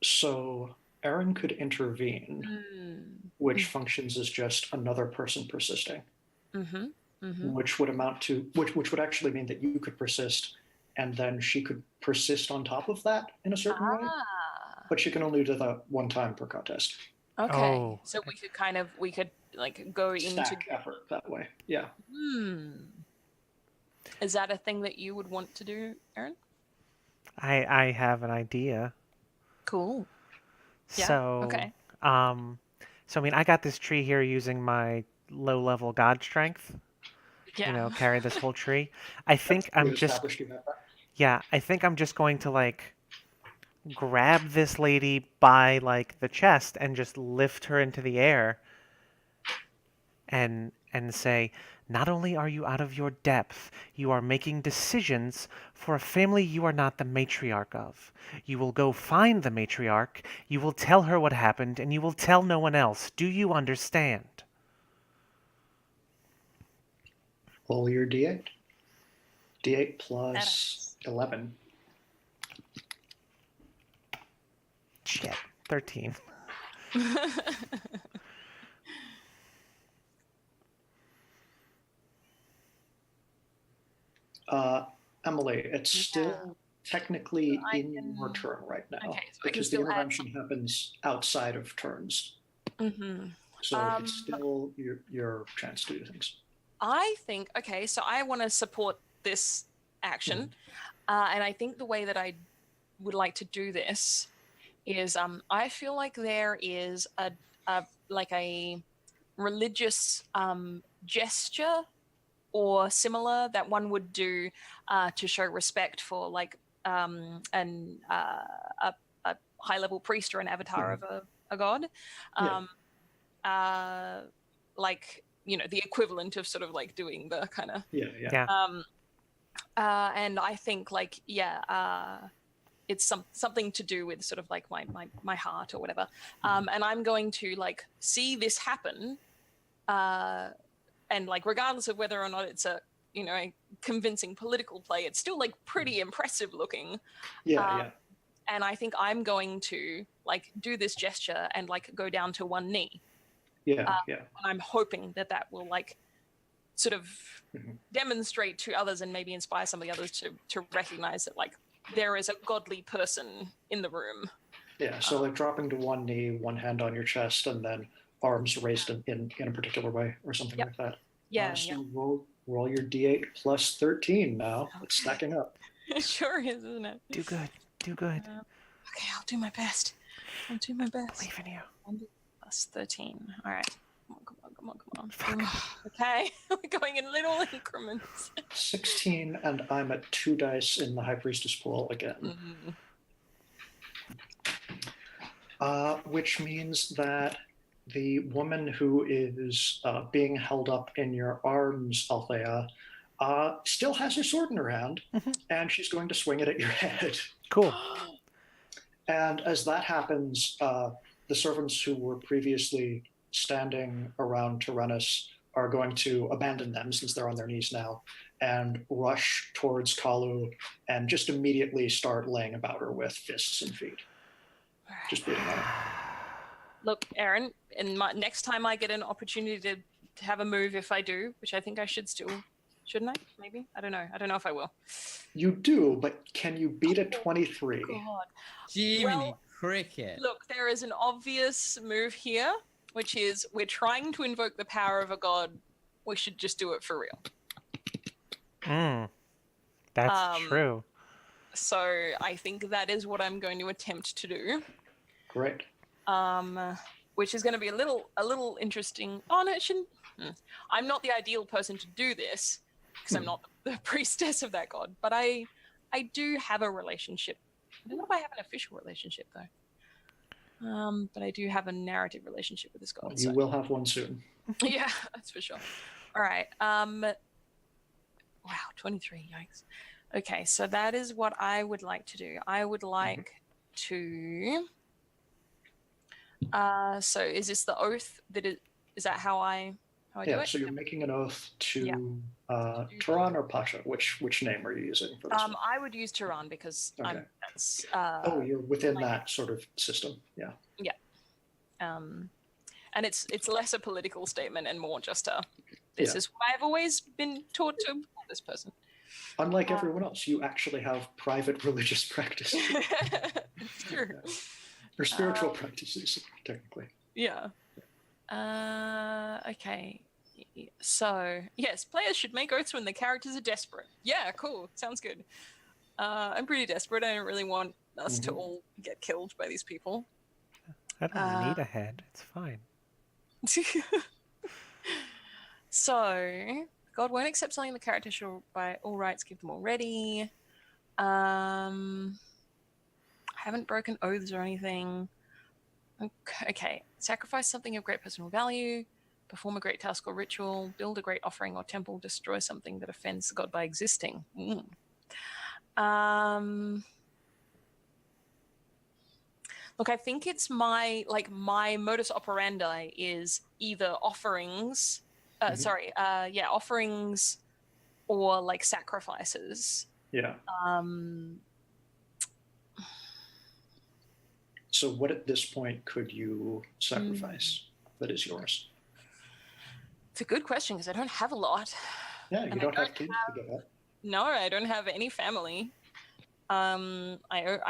Speaker 4: So Aaron could intervene, which functions as just another person persisting, which would amount to which would actually mean that you could persist and then she could persist on top of that in a certain way.
Speaker 3: Ah.
Speaker 4: But she can only do that one time per contest.
Speaker 3: Okay.
Speaker 1: Oh,
Speaker 3: So we could like go into.
Speaker 4: Stack effort that way. Yeah.
Speaker 3: Is that a thing that you would want to do, Aaron?
Speaker 1: I have an idea.
Speaker 3: Cool. Yeah,
Speaker 1: So,
Speaker 3: okay.
Speaker 1: so I mean, I got this tree here using my low-level god strength.
Speaker 3: Yeah.
Speaker 1: Carry this whole tree. I think
Speaker 4: We
Speaker 1: I'm just,
Speaker 4: established you have that.
Speaker 1: yeah, I think I'm just going to like grab this lady by like the chest and just lift her into the air and say, not only are you out of your depth, you are making decisions for a family you are not the matriarch of. You will go find the matriarch, you will tell her what happened, and you will tell no one else. Do you understand?
Speaker 4: Roll your d8. D8
Speaker 3: That
Speaker 4: plus
Speaker 3: is.
Speaker 4: 11.
Speaker 1: Shit. 13.
Speaker 4: Emily, it's
Speaker 3: Yeah.
Speaker 4: still technically
Speaker 3: I
Speaker 4: in
Speaker 3: can-
Speaker 4: your turn right now
Speaker 3: Okay, so I can
Speaker 4: because the
Speaker 3: still add
Speaker 4: intervention happens outside of turns.
Speaker 3: Mm-hmm.
Speaker 4: So it's still your chance to do things.
Speaker 3: I think, okay, so I want to support this action. And I think the way that I would like to do this is I feel like there is a religious gesture or similar that one would do to show respect for like a high level priest or an avatar of a god. Like, the equivalent of sort of like doing the kind of
Speaker 1: Yeah.
Speaker 3: and I think like it's something to do with sort of like my heart or whatever, and I'm going to like see this happen, and like regardless of whether or not it's a a convincing political play, it's still like pretty impressive looking. And I think I'm going to like do this gesture and like go down to one knee. And I'm hoping that will like sort of demonstrate to others and maybe inspire some of the others to recognize that like there is a godly person in the room.
Speaker 4: Yeah, so like dropping to one knee, one hand on your chest, and then arms raised in a particular way or something like that. So roll your d8 plus 13 now. It's stacking up.
Speaker 3: It sure is, isn't it?
Speaker 1: Do good. Do good.
Speaker 3: Okay, I'll do my best.
Speaker 1: Believe in you.
Speaker 3: Plus 13. All right. Come on. Okay, we're going in little increments.
Speaker 4: 16, and I'm at 2 dice in the High Priestess pool again. Which means that the woman who is being held up in your arms, Althea, still has her sword in her hand, and she's going to swing it at your head.
Speaker 1: Cool.
Speaker 4: And as that happens, the servants who were previously standing around Tyrannus are going to abandon them since they're on their knees now and rush towards Kalu and just immediately start laying about her with fists and feet. Just beating on her.
Speaker 3: Look, Aaron, next time I get an opportunity to have a move, if I do, which I think I should still, shouldn't I? Maybe? I don't know. I don't know if I will.
Speaker 4: You do, but can you beat a 23?
Speaker 3: God.
Speaker 2: Jiminy cricket.
Speaker 3: Look, there is an obvious move here, which is we're trying to invoke the power of a god. We should just do it for real.
Speaker 1: That's true.
Speaker 3: So I think that is what I'm going to attempt to do.
Speaker 4: Great.
Speaker 3: Which is going to be a little interesting. Oh no, it shouldn't. I'm not the ideal person to do this because I'm not the priestess of that god. But I do have a relationship. I don't know if I have an official relationship though. But I do have a narrative relationship with this god.
Speaker 4: You will have one soon.
Speaker 3: Yeah, that's for sure. All right. Wow, 23. Yikes. Okay, so that is what I would like to do. I would like to. So is this the oath that is that how I do it?
Speaker 4: So you're making an oath to Turan or Pasha? Which name are you using for this one?
Speaker 3: I would use Turan because that's
Speaker 4: you're within that sort of system. Yeah.
Speaker 3: And it's less a political statement and more just this is what I've always been taught to call this person.
Speaker 4: Unlike everyone else, you actually have private religious practice
Speaker 3: It's true.
Speaker 4: or spiritual practices, technically.
Speaker 3: Yeah. Okay. So, yes, players should make oaths when the characters are desperate. Yeah, cool. Sounds good. I'm pretty desperate. I don't really want us to all get killed by these people.
Speaker 1: I don't need a head. It's fine.
Speaker 3: So, God won't accept something the character shall by all rights give them already. I haven't broken oaths or anything. Okay. Sacrifice something of great personal value. Perform a great task or ritual. Build a great offering or temple. Destroy something that offends the god by existing. Look, I think it's my modus operandi is either offerings, offerings or like sacrifices.
Speaker 4: Yeah.
Speaker 3: Um,
Speaker 4: So what at this point could you sacrifice that is yours?
Speaker 3: It's a good question because I don't have a lot.
Speaker 4: Yeah, you
Speaker 3: And
Speaker 4: don't have kids to give up.
Speaker 3: No, I don't have any family. I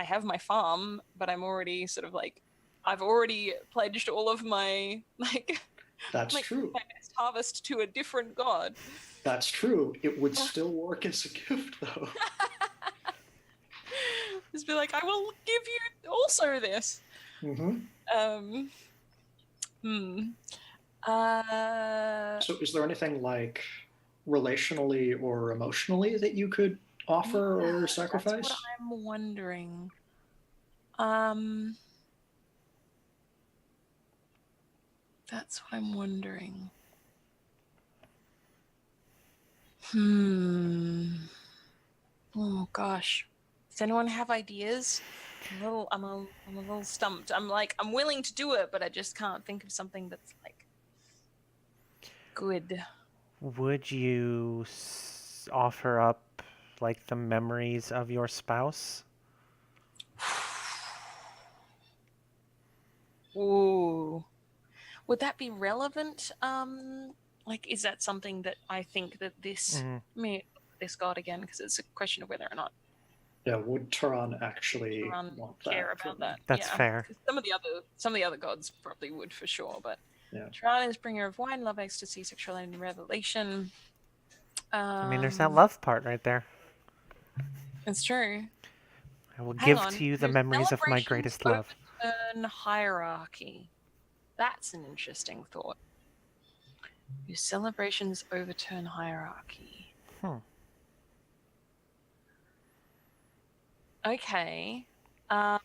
Speaker 3: have my farm, but I'm already sort of like, I've already pledged all of my
Speaker 4: That's true.
Speaker 3: my best harvest to a different god.
Speaker 4: That's true. It would still work as a gift, though.
Speaker 3: Just be like, I will give you also this.
Speaker 4: So is there anything like relationally or emotionally that you could offer or sacrifice?
Speaker 3: That's what I'm wondering. That's what I'm wondering. Oh gosh. Does anyone have ideas? I'm a little stumped. I'm willing to do it, but I just can't think of something that's like good.
Speaker 1: Would you offer up like the memories of your spouse?
Speaker 3: Ooh. Would that be relevant? Is that something that I think that this this god again, because it's a question of whether or not
Speaker 4: Yeah, would Turan actually want that?
Speaker 3: care about that?
Speaker 1: That's fair.
Speaker 3: Some of the other gods probably would for sure, but
Speaker 4: yeah.
Speaker 3: Turan is bringer of wine, love, ecstasy, sexuality, and revelation.
Speaker 1: I mean, there's that love part right there.
Speaker 3: It's true.
Speaker 1: I will give to you the
Speaker 3: There's
Speaker 1: memories of my greatest love.
Speaker 3: Overturn hierarchy. That's an interesting thought. Your celebrations overturn hierarchy. Okay. I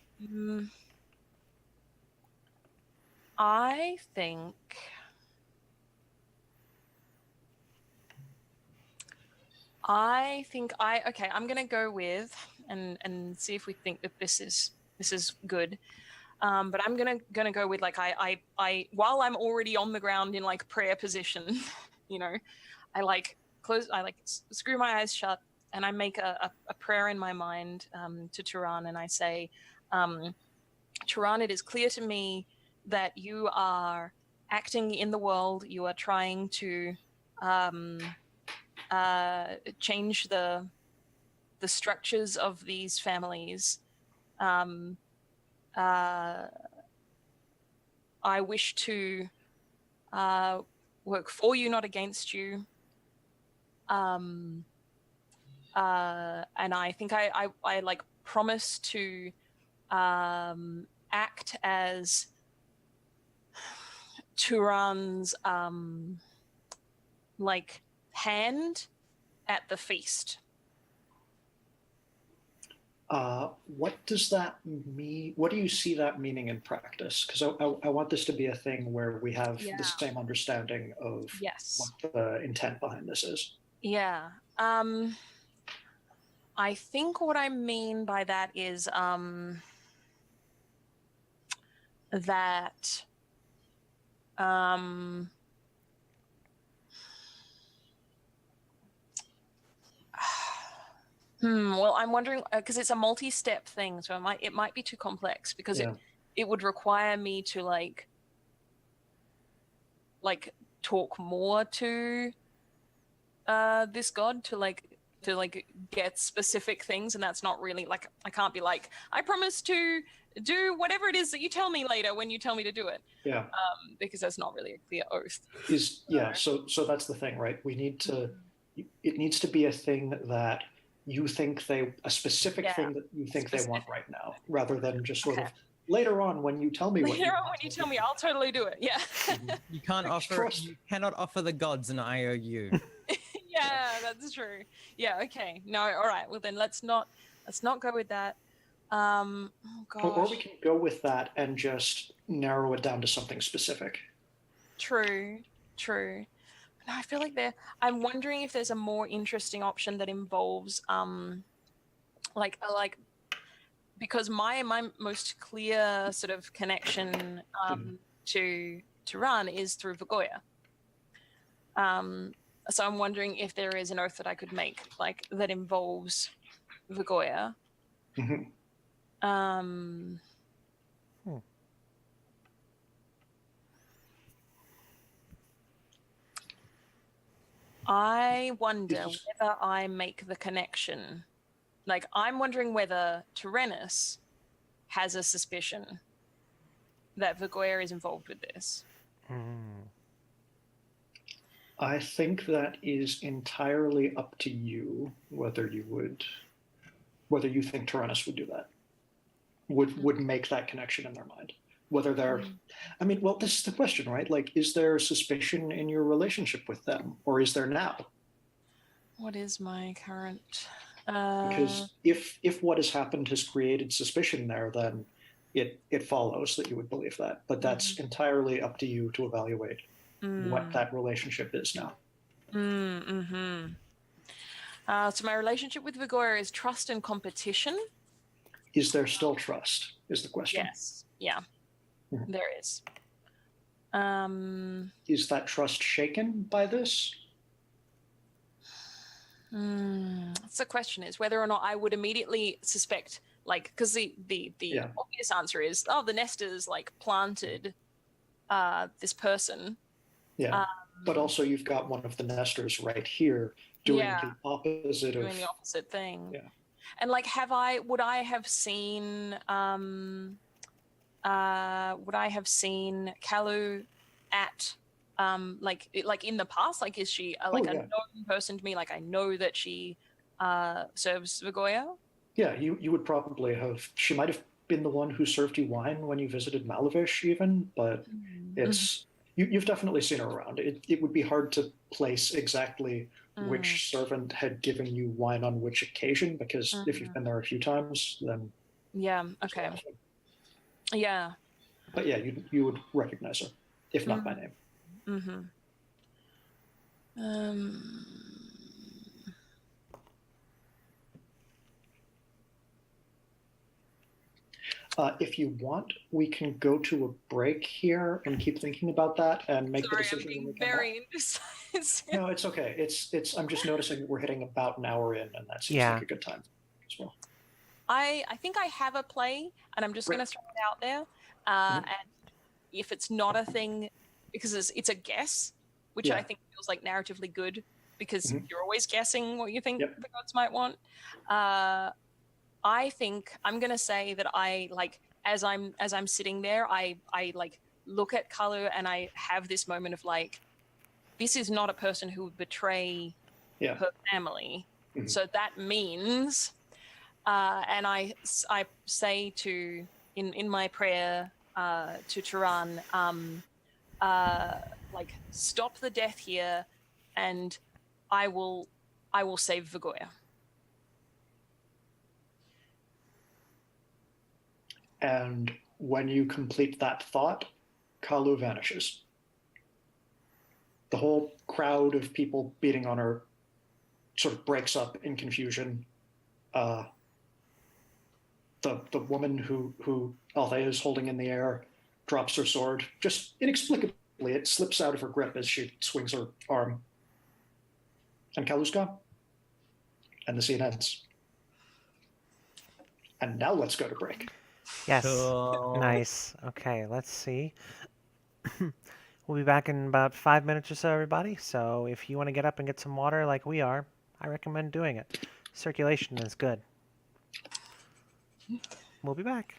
Speaker 3: think I'm gonna go with and see if we think that this is good. But I'm gonna go with I while I'm already on the ground in like prayer position, I screw my eyes shut and I make a prayer in my mind to Turan, and I say, Turan, it is clear to me that you are acting in the world. You are trying to change the structures of these families. I wish to work for you, not against you. And I think I like promise to act as Turan's like hand at the feast.
Speaker 4: What does that mean? What do you see that meaning in practice? Because I want this to be a thing where we have the same understanding of what the intent behind this is.
Speaker 3: Yeah. I think what I mean by that is that well, I'm wondering because it's a multi-step thing, so it might be too complex because it would require me to like talk more to this god to like to like get specific things, and that's not really like I can't be like I promise to do whatever it is that you tell me later when you tell me to do it.
Speaker 4: Yeah.
Speaker 3: Because that's not really a clear oath.
Speaker 4: So that's the thing, right? We need to. It needs to be a thing that you think a specific thing that you think they want right now, rather than just sort of later on when you tell me what you
Speaker 3: Later on
Speaker 4: want.
Speaker 3: when you tell me, I'll totally do it. Yeah.
Speaker 2: You can't offer. You cannot offer the gods an IOU.
Speaker 3: Yeah, that's true. Yeah. Okay. No. All right. Well, then let's not go with that. Oh gosh.
Speaker 4: Or we can go with that and just narrow it down to something specific.
Speaker 3: True. No, I feel like I'm wondering if there's a more interesting option that involves like because my most clear sort of connection to run is through Vagoya. So I'm wondering if there is an oath that I could make like that involves Vagoya. I wonder whether I make the connection. Like, I'm wondering whether Tyrannus has a suspicion that Vagoya is involved with this.
Speaker 4: I think that is entirely up to you whether you think Tyrannus would do that. Would make that connection in their mind. Whether they're, I mean, well, this is the question, right? Like, is there suspicion in your relationship with them, or is there now?
Speaker 3: What is my current?
Speaker 4: Because if what has happened has created suspicion there, then it follows that you would believe that. But that's entirely up to you to evaluate what that relationship is now.
Speaker 3: So my relationship with Vagoya is trust and competition.
Speaker 4: Is there still trust? Is the question.
Speaker 3: Yes. Yeah. There is.
Speaker 4: Is that trust shaken by this?
Speaker 3: That's the question, is whether or not I would immediately suspect, like, because the obvious answer is, the Nestors like planted this person.
Speaker 4: Yeah, but also you've got one of the Nestors right here doing the opposite
Speaker 3: doing the opposite thing.
Speaker 4: Yeah.
Speaker 3: And like, would I have seen Kalu at like in the past? Like, is she a known person to me? Like, I know that she serves Vagoya?
Speaker 4: Yeah, you would probably have. She might have been the one who served you wine when you visited Malavish, even, but it's you've definitely seen her around. It would be hard to place exactly which servant had given you wine on which occasion, because if you've been there a few times, then
Speaker 3: okay. Yeah.
Speaker 4: But yeah, you would recognize her, if not by name. If you want, we can go to a break here and keep thinking about that and make the decision.
Speaker 3: I'm being very indecisive.
Speaker 4: No, it's okay. It's. I'm just noticing that we're hitting about an hour in, and that seems like a good time as well.
Speaker 3: I think I have a play, and I'm just going to throw it out there. And if it's not a thing, because it's a guess, which I think feels like narratively good, because you're always guessing what you think the gods might want. I think I'm going to say that I like, as I'm sitting there, I like look at Kalu and I have this moment of like, this is not a person who would betray her family. So that means, and I say to in my prayer to Turan, like, stop the death here, and I will save Vagoya.
Speaker 4: And when you complete that thought, Kalu vanishes. The whole crowd of people beating on her sort of breaks up in confusion. The woman who Althea is holding in the air drops her sword. Just inexplicably, it slips out of her grip as she swings her arm. And Kalu's gone. And the scene ends. And now let's go to break.
Speaker 1: Yes. Cool. Nice. Okay, let's see. We'll be back in about 5 minutes or so, everybody. So if you want to get up and get some water like we are, I recommend doing it. Circulation is good. We'll be back.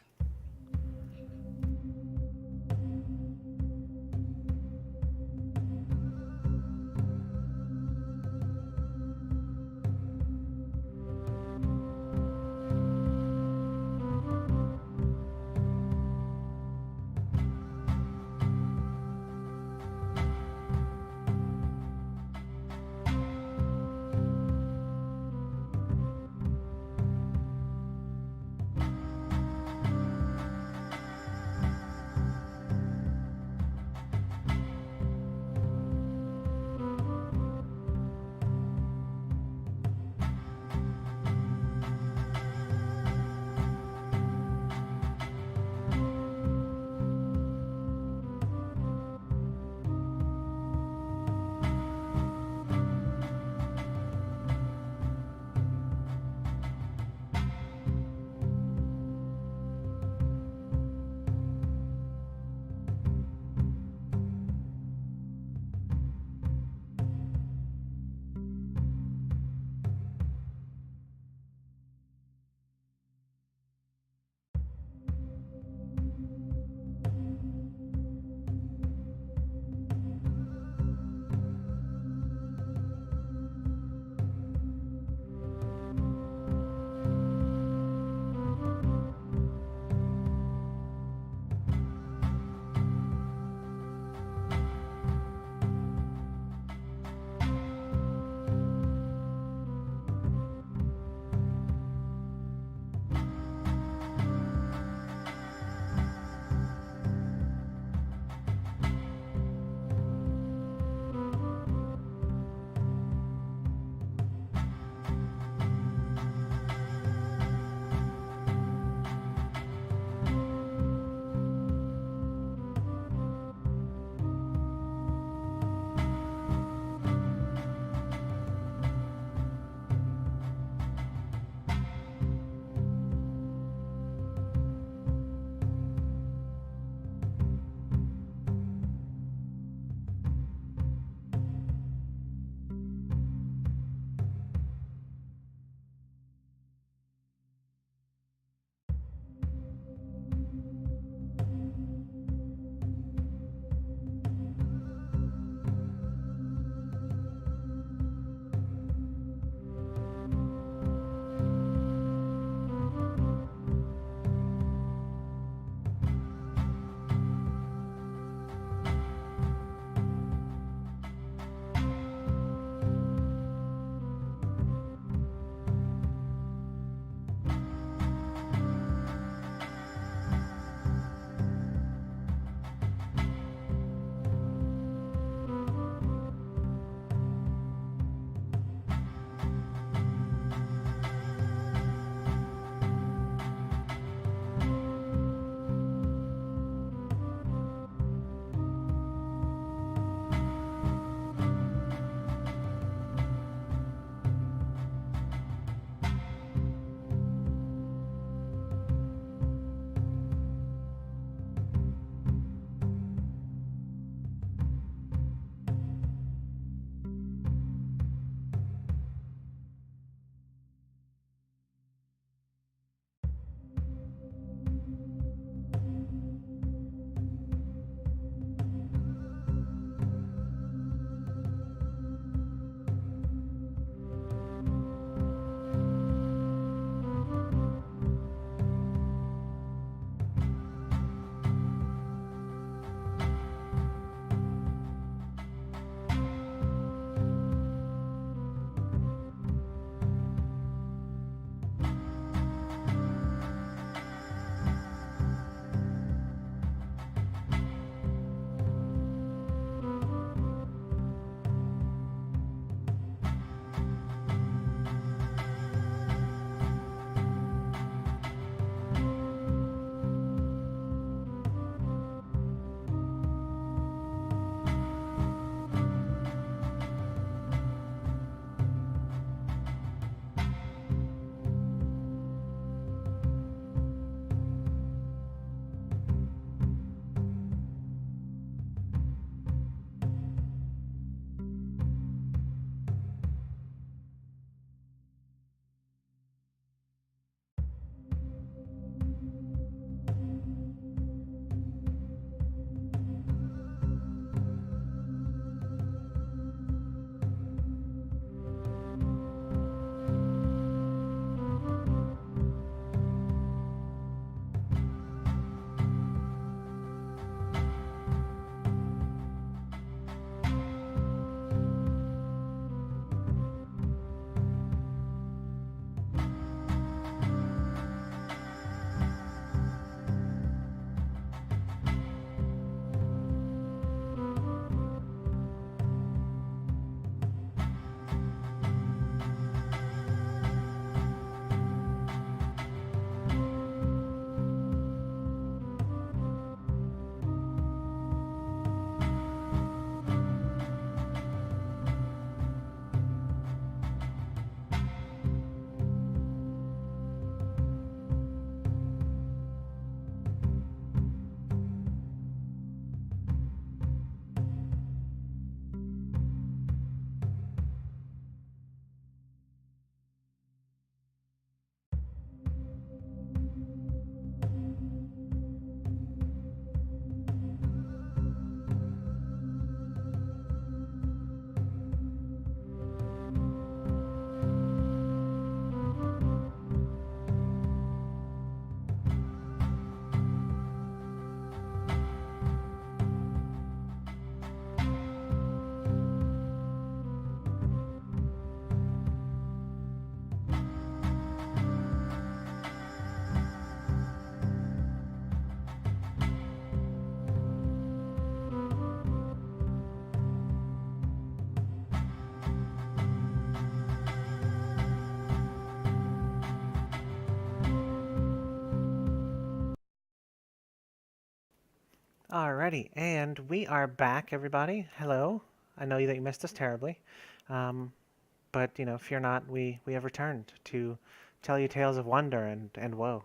Speaker 1: Alrighty, and we are back, everybody. Hello. I know that you missed us terribly, but fear not. We have returned to tell you tales of wonder and woe.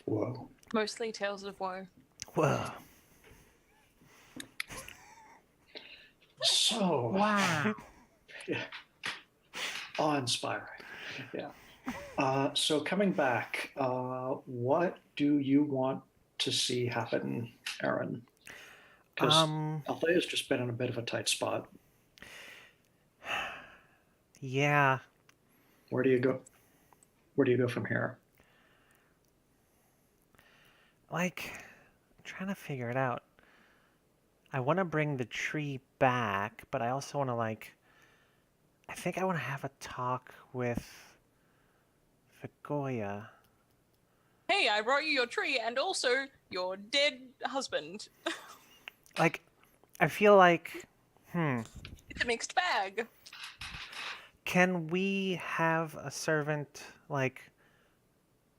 Speaker 4: Whoa.
Speaker 3: Mostly tales of woe.
Speaker 1: Whoa.
Speaker 4: So
Speaker 2: Wow.
Speaker 4: yeah, awe-inspiring. Yeah. So coming back, what do you want to see happen, Aaron? Because Althea's just been in a bit of a tight spot.
Speaker 1: Yeah.
Speaker 4: Where do you go? Where do you go from here?
Speaker 1: Like, I'm trying to figure it out. I want to bring the tree back, but I also want to I think I want to have a talk with Vigoya.
Speaker 3: Hey, I brought you your tree and also your dead husband.
Speaker 1: Like, I feel like,
Speaker 3: It's a mixed bag.
Speaker 1: can we have a servant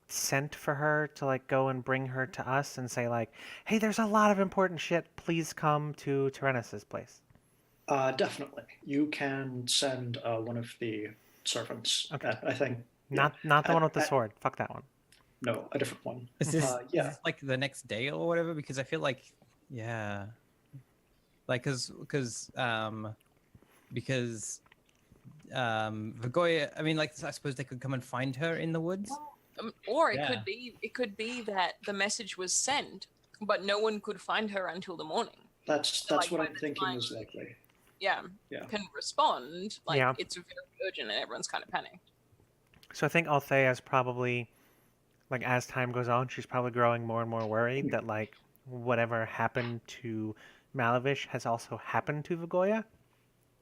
Speaker 1: sent for her to go and bring her to us and say hey, there's a lot of important shit. Please come to Tyrannis's place.
Speaker 4: Definitely. You can send one of the servants.
Speaker 1: Okay.
Speaker 4: I think.
Speaker 1: Not the one with the sword. Fuck that one.
Speaker 4: No, a different one.
Speaker 2: Is this,
Speaker 4: yeah.
Speaker 2: is this like the next day or whatever? Because I feel like, yeah, like because Vigoya. I mean, I suppose they could come and find her in the woods.
Speaker 3: Or it
Speaker 2: Yeah.
Speaker 3: could be that the message was sent, but no one could find her until the morning.
Speaker 4: That's
Speaker 3: like,
Speaker 4: what
Speaker 3: by
Speaker 4: I'm
Speaker 3: the
Speaker 4: thinking
Speaker 3: time-
Speaker 4: is likely.
Speaker 3: Yeah,
Speaker 4: Yeah.
Speaker 3: can respond.
Speaker 1: Yeah.
Speaker 3: It's very urgent and everyone's kind of panicked.
Speaker 1: So I think Althea is probably as time goes on, she's probably growing more and more worried that whatever happened to Malavish has also happened to Vigoya.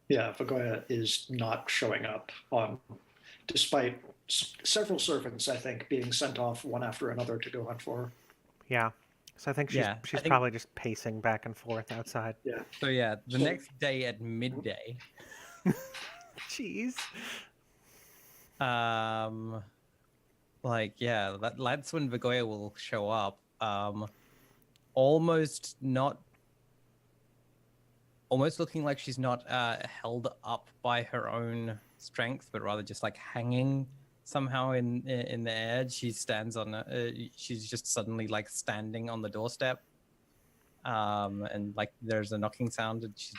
Speaker 4: Yeah, Vigoya is not showing up despite several servants, I think, being sent off one after another to go hunt for her.
Speaker 1: Yeah. So I think she's
Speaker 2: Yeah, I think-
Speaker 1: probably just pacing back and forth outside.
Speaker 4: Yeah.
Speaker 2: So yeah, the
Speaker 4: So-
Speaker 2: next day at midday,
Speaker 1: Jeez.
Speaker 2: that's when Vigoya will show up. Almost looking like she's not held up by her own strength, but rather just hanging somehow in the air. She stands on. She's just suddenly standing on the doorstep, and there's a knocking sound, and she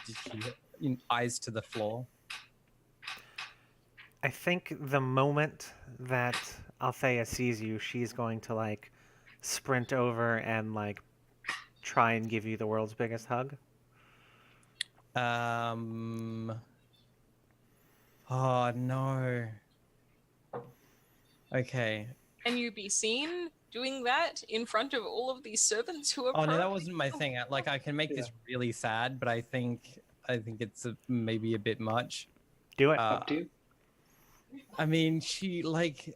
Speaker 2: eyes to the floor.
Speaker 1: I think the moment that Althea sees you, she's going to sprint over and try and give you the world's biggest hug.
Speaker 2: Oh no. Okay.
Speaker 3: Can you be seen doing that in front of all of these servants who are?
Speaker 2: Oh no, that
Speaker 3: probably-
Speaker 2: wasn't my thing. I can make this really sad, but I think it's maybe a bit much.
Speaker 1: Do it.
Speaker 4: Up to you.
Speaker 2: I mean, she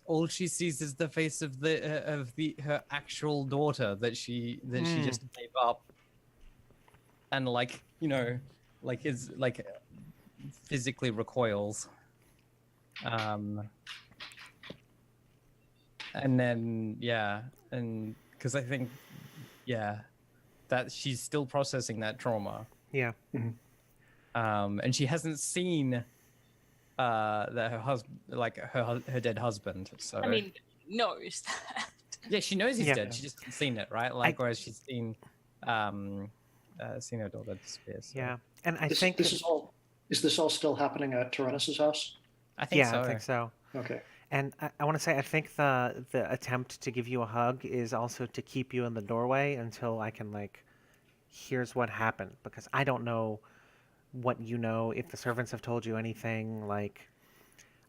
Speaker 2: all she sees is the face of her actual daughter that she just gave up, and is physically recoils. And then and because I think that she's still processing that trauma.
Speaker 1: Yeah.
Speaker 2: And she hasn't seen that her husband, her dead husband. So
Speaker 3: I mean, knows that.
Speaker 2: yeah, she knows he's
Speaker 1: Yeah.
Speaker 2: dead. She just hasn't seen it, right? Whereas she's seen her daughter disappear. So.
Speaker 1: Yeah. And I
Speaker 4: This,
Speaker 1: think
Speaker 4: this is all. Is this all still happening at Tyrannis's house?
Speaker 2: I think
Speaker 1: yeah,
Speaker 2: so.
Speaker 1: I think so.
Speaker 4: Okay.
Speaker 1: And I want to say, I think the attempt to give you a hug is also to keep you in the doorway until I can here's what happened, because I don't know what you know, if the servants have told you anything.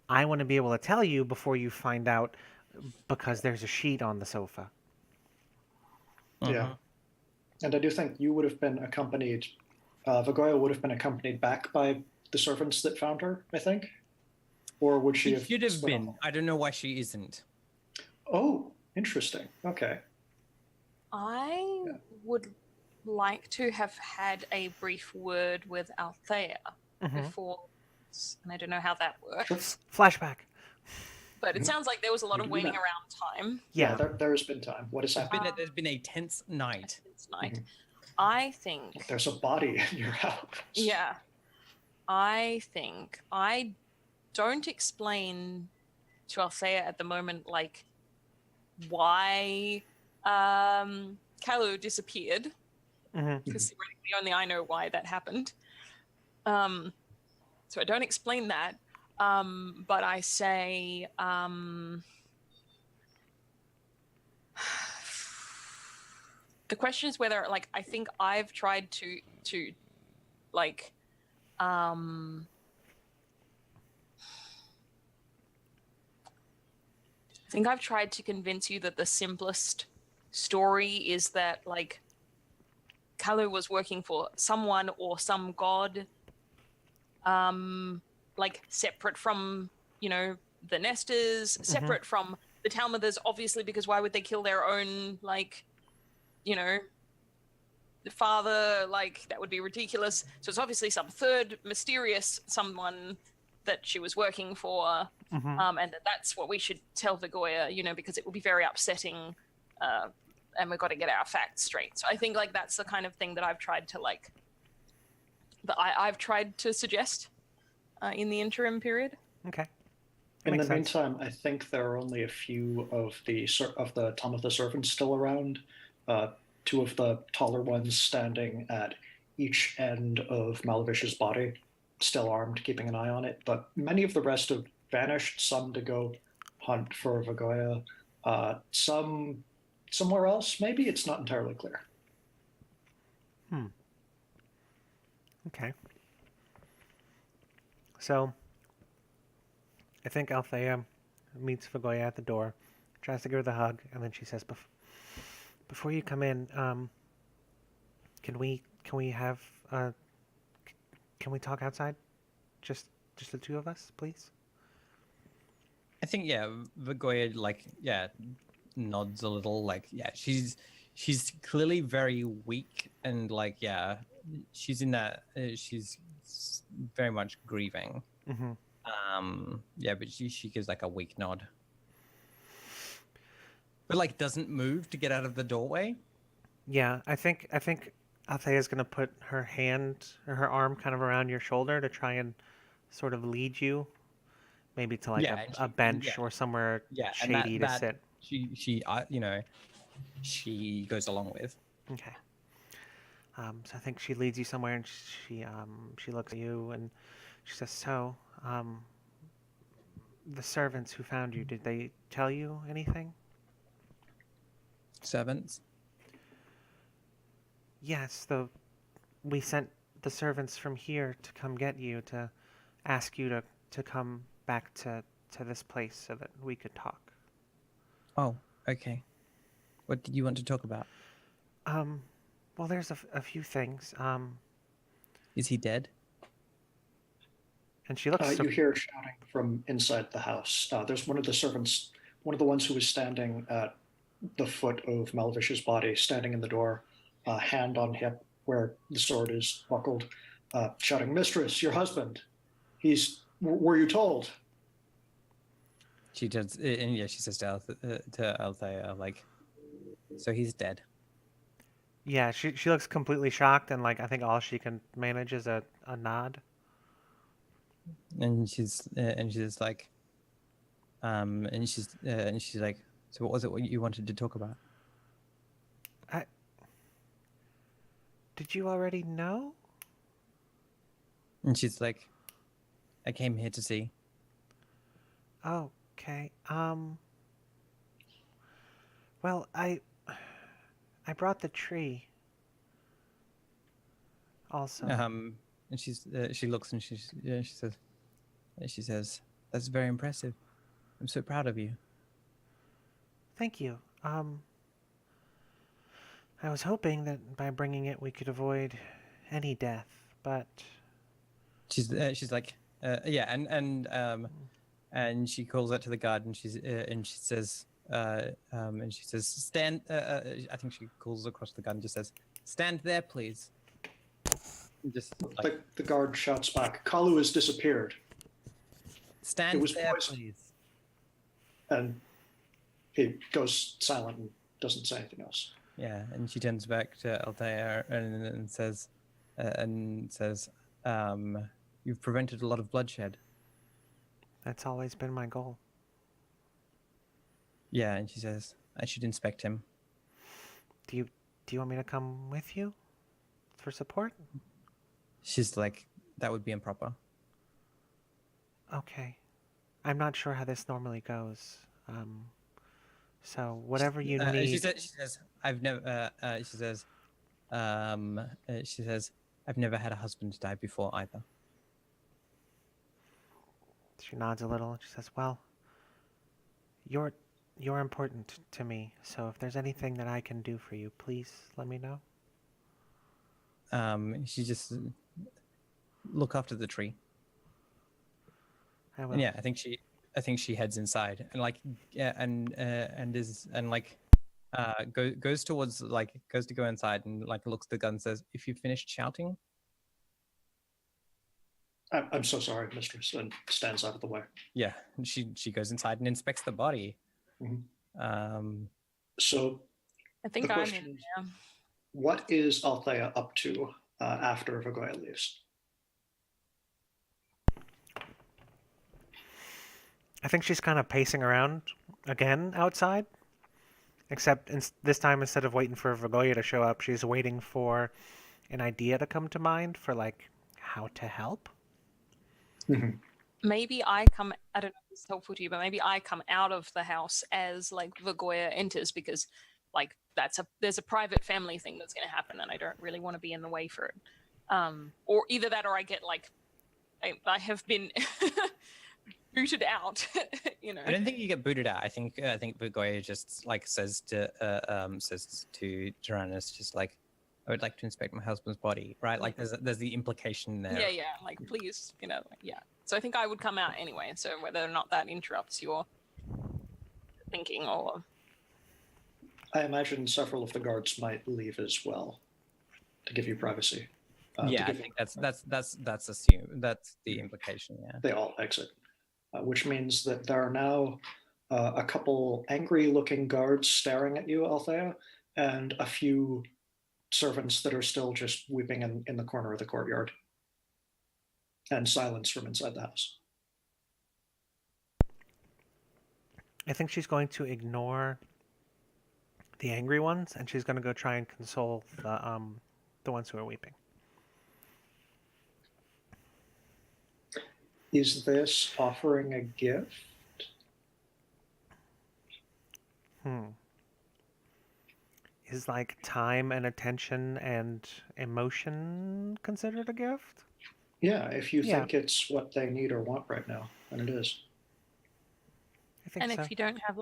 Speaker 1: I want to be able to tell you before you find out, because there's a sheet on the sofa.
Speaker 4: Yeah. And I do think you would have been accompanied. Vigoya would have been accompanied back by the servants that found her, I think. Or would she
Speaker 2: She
Speaker 4: have?
Speaker 2: should have
Speaker 4: split
Speaker 2: been.
Speaker 4: off?
Speaker 2: I don't know why she isn't.
Speaker 4: Oh, interesting. Okay.
Speaker 3: I would like to have had a brief word with Althea
Speaker 1: Mhm.
Speaker 3: before, and I don't know how that works.
Speaker 1: Flashback.
Speaker 3: But it sounds like there was a lot of
Speaker 4: Maybe
Speaker 3: waiting
Speaker 4: not.
Speaker 3: around time
Speaker 4: Yeah,
Speaker 1: Yeah.
Speaker 4: there has been time. What has happened?
Speaker 2: There's been a tense night.
Speaker 3: this night.
Speaker 4: Mhm.
Speaker 3: I think,
Speaker 4: There's a body in your house.
Speaker 3: yeah, I think I don't explain to Althea at the moment, like, why Kalu disappeared,
Speaker 1: Hmm.
Speaker 3: because theoretically only I know why that happened. So I don't explain that, but I say, the question is whether, like, I think I've tried to like, I think I've tried to convince you that the simplest story is that, like, Kalu was working for someone or some god, like, separate from, you know, the Nesters, separate from the Talmuthers, obviously, because why would they kill their own, like, you know, the father? Like, that would be ridiculous. So it's obviously some third mysterious someone that she was working for, and that's what we should tell Vigoya, you know, because it will be very upsetting, and we've got to get our facts straight. So I think, like, that's the kind of thing that I've tried to, like, that I've tried to suggest in the interim period.
Speaker 1: Okay.
Speaker 4: In the
Speaker 1: Makes sense.
Speaker 4: meantime, I think there are only a few of the Tamatha servants still around. Two of the taller ones standing at each end of Malavish's body, still armed, keeping an eye on it. But many of the rest have vanished. Some to go hunt for Vagoya. Some somewhere else. Maybe it's not entirely clear.
Speaker 1: Okay. So, I think Althea meets Vagoya at the door, tries to give her the hug, and then she says, "Before you come in, can we have can we talk outside? Just the two of us, please."
Speaker 2: I think yeah, Vagoya like nods a little, like she's clearly very weak and like she's in that she's very much grieving.
Speaker 1: Mm-hmm.
Speaker 2: But she gives like a weak nod, but like doesn't move to get out of the doorway.
Speaker 1: Yeah, I think Althea's gonna put her hand or her arm kind of around your shoulder to try and sort of lead you, maybe to like a bench or somewhere
Speaker 2: and
Speaker 1: shady to sit.
Speaker 2: she she goes along with.
Speaker 1: Okay. So I think she leads you somewhere, and she looks at you and she says, "So, the servants who found you, did they tell you anything?"
Speaker 2: Servants.
Speaker 1: Yes, we sent the servants from here to come get you, to ask you to come back to this place so that we could talk.
Speaker 2: Oh, okay. What did you want to talk about?
Speaker 1: Well, there's a few things.
Speaker 2: Is he dead?
Speaker 1: And she looks.
Speaker 4: You hear shouting from inside the house. There's one of the servants, one of the ones who was standing at the foot of Malvish's body, standing in the door, hand on hip where the sword is buckled, shouting, "Mistress, your husband. Were you told?"
Speaker 2: She does, and she says to Althea, like, so he's dead.
Speaker 1: Yeah, she looks completely shocked, and like I think all she can manage is a nod.
Speaker 2: And she's like, and she's like, so what was it? What you wanted to talk about?
Speaker 1: Did you already know?
Speaker 2: And she's like, I came here to see.
Speaker 1: Okay. Well, I brought the tree. Also.
Speaker 2: And she looks and she says, that's very impressive. I'm so proud of you.
Speaker 1: Thank you. I was hoping that by bringing it we could avoid any death, but
Speaker 2: she's like, and she calls out to the guard and she says, stand. I think she calls across the guard and just says, stand there, please. Just like,
Speaker 4: the guard shouts back, "Kalu has disappeared.
Speaker 2: Stand
Speaker 4: It was
Speaker 2: there,
Speaker 4: poison."
Speaker 2: please.
Speaker 4: And he goes silent and doesn't say anything else.
Speaker 2: Yeah, and she turns back to Altair and says, "You've prevented a lot of bloodshed."
Speaker 1: That's always been my goal.
Speaker 2: Yeah, and she says, "I should inspect him."
Speaker 1: Do you want me to come with you for support?
Speaker 2: She's like, "That would be improper."
Speaker 1: Okay. I'm not sure how this normally goes. So whatever you need.
Speaker 2: She says, "I've never." She says, "I've never had a husband die before either."
Speaker 1: She nods a little and she says, "Well, you're important to me. So if there's anything that I can do for you, please let me know."
Speaker 2: She just look after the tree.
Speaker 1: I will.
Speaker 2: And yeah, I think she heads inside and goes towards goes to go inside and looks at the gun and says, "If you finished shouting."
Speaker 4: I'm so sorry, mistress, and stands out of the way.
Speaker 2: Yeah, and she goes inside and inspects the body.
Speaker 4: Mm-hmm. So
Speaker 3: I think I'm in there.
Speaker 4: What is Althea up to after Vagoya leaves?
Speaker 1: I think she's kind of pacing around again outside, except this time instead of waiting for Vagoya to show up, she's waiting for an idea to come to mind for how to help.
Speaker 4: Mm-hmm.
Speaker 3: Maybe I don't know if this is helpful to you, but maybe I come out of the house as Vagoya enters, because there's a private family thing that's going to happen, and I don't really want to be in the way for it. Or either that, or I get I have been booted out.
Speaker 2: I don't think you get booted out. I think Vagoya just says to Tyrannus, just "I would like to inspect my husband's body," right? There's the implication there.
Speaker 3: Yeah. Please, yeah. So I think I would come out anyway. So whether or not that interrupts your thinking, or
Speaker 4: I imagine several of the guards might leave as well to give you privacy.
Speaker 2: Yeah, I think that's assumed. That's the implication. Yeah.
Speaker 4: They all exit, which means that there are now a couple angry-looking guards staring at you, Althea, and a few servants that are still just weeping in the corner of the courtyard, and silence from inside the house.
Speaker 1: I think she's going to ignore the angry ones, and she's going to go try and console the ones who are weeping.
Speaker 4: Is this offering a gift?
Speaker 1: Is time and attention and emotion considered a gift?
Speaker 4: Yeah, if you think it's what they need or want right now, then it is.
Speaker 1: I think so.
Speaker 3: If you don't have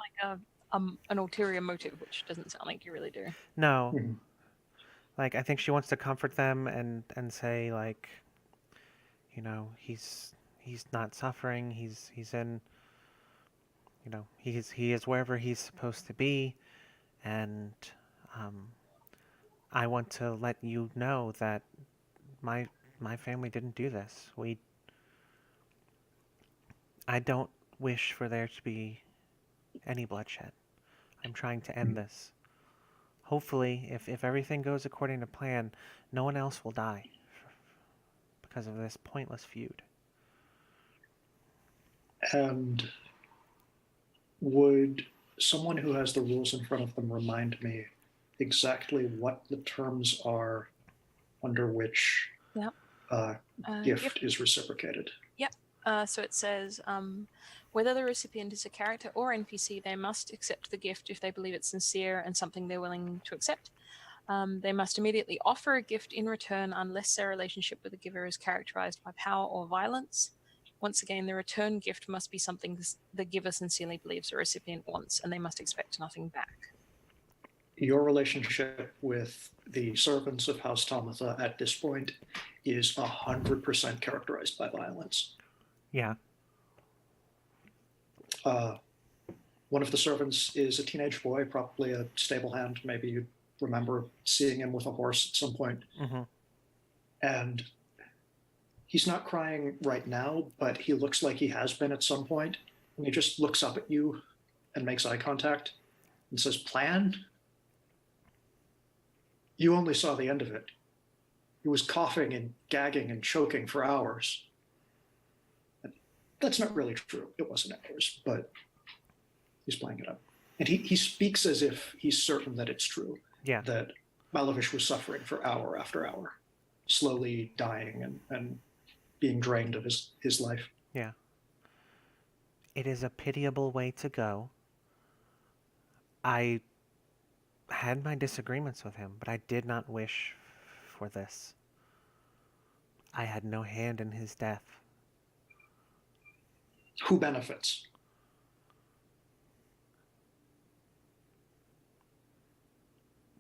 Speaker 3: an ulterior motive, which doesn't sound like you really do.
Speaker 1: No.
Speaker 4: Mm-hmm.
Speaker 1: I think she wants to comfort them and say he's not suffering. He's in, he is wherever he's supposed to be, and I want to let you know that my family didn't do this. I don't wish for there to be any bloodshed. I'm trying to end this. Hopefully, if everything goes according to plan, no one else will die because of this pointless feud.
Speaker 4: And would someone who has the rules in front of them remind me exactly what the terms are under which gift is reciprocated?
Speaker 3: Yep. So it says, whether the recipient is a character or NPC, they must accept the gift if they believe it's sincere and something they're willing to accept. They must immediately offer a gift in return unless their relationship with the giver is characterized by power or violence. Once again, the return gift must be something the giver sincerely believes the recipient wants, and they must expect nothing back.
Speaker 4: Your relationship with the servants of House Tamatha at this point is 100% characterized by violence.
Speaker 1: Yeah.
Speaker 4: One of the servants is a teenage boy, probably a stable hand. Maybe you remember seeing him with a horse at some point.
Speaker 1: Mm-hmm.
Speaker 4: And he's not crying right now, but he looks like he has been at some point. And he just looks up at you and makes eye contact and says, "Plan? You only saw the end of it. He was coughing and gagging and choking for hours." And that's not really true. It wasn't hours, but he's playing it up. And he speaks as if he's certain that it's true,
Speaker 1: Yeah.
Speaker 4: that Malavish was suffering for hour after hour, slowly dying and being drained of his life.
Speaker 1: Yeah. It is a pitiable way to go. I had my disagreements with him, but I did not wish for this. I had no hand in his death.
Speaker 4: Who benefits?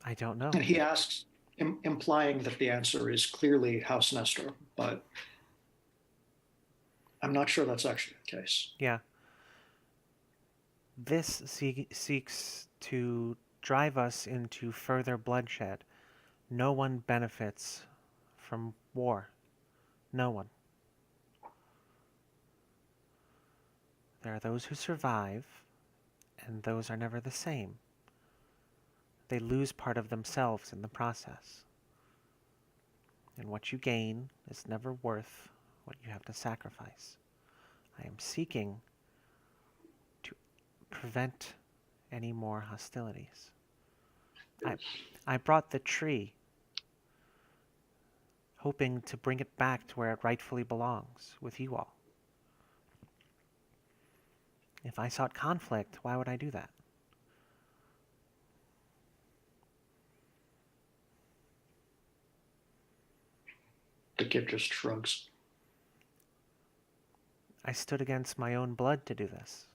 Speaker 1: I don't know.
Speaker 4: And he asks, implying that the answer is clearly House Nestor, but I'm not sure that's actually the case.
Speaker 1: Yeah. This seeks to drive us into further bloodshed. No one benefits from war. No one. There are those who survive, and those are never the same. They lose part of themselves in the process. And what you gain is never worth what you have to sacrifice. I am seeking to prevent any more hostilities. I brought the tree, hoping to bring it back to where it rightfully belongs, with you all. If I sought conflict, why would I do that?
Speaker 4: The kid just shrugs.
Speaker 1: I stood against my own blood to do this.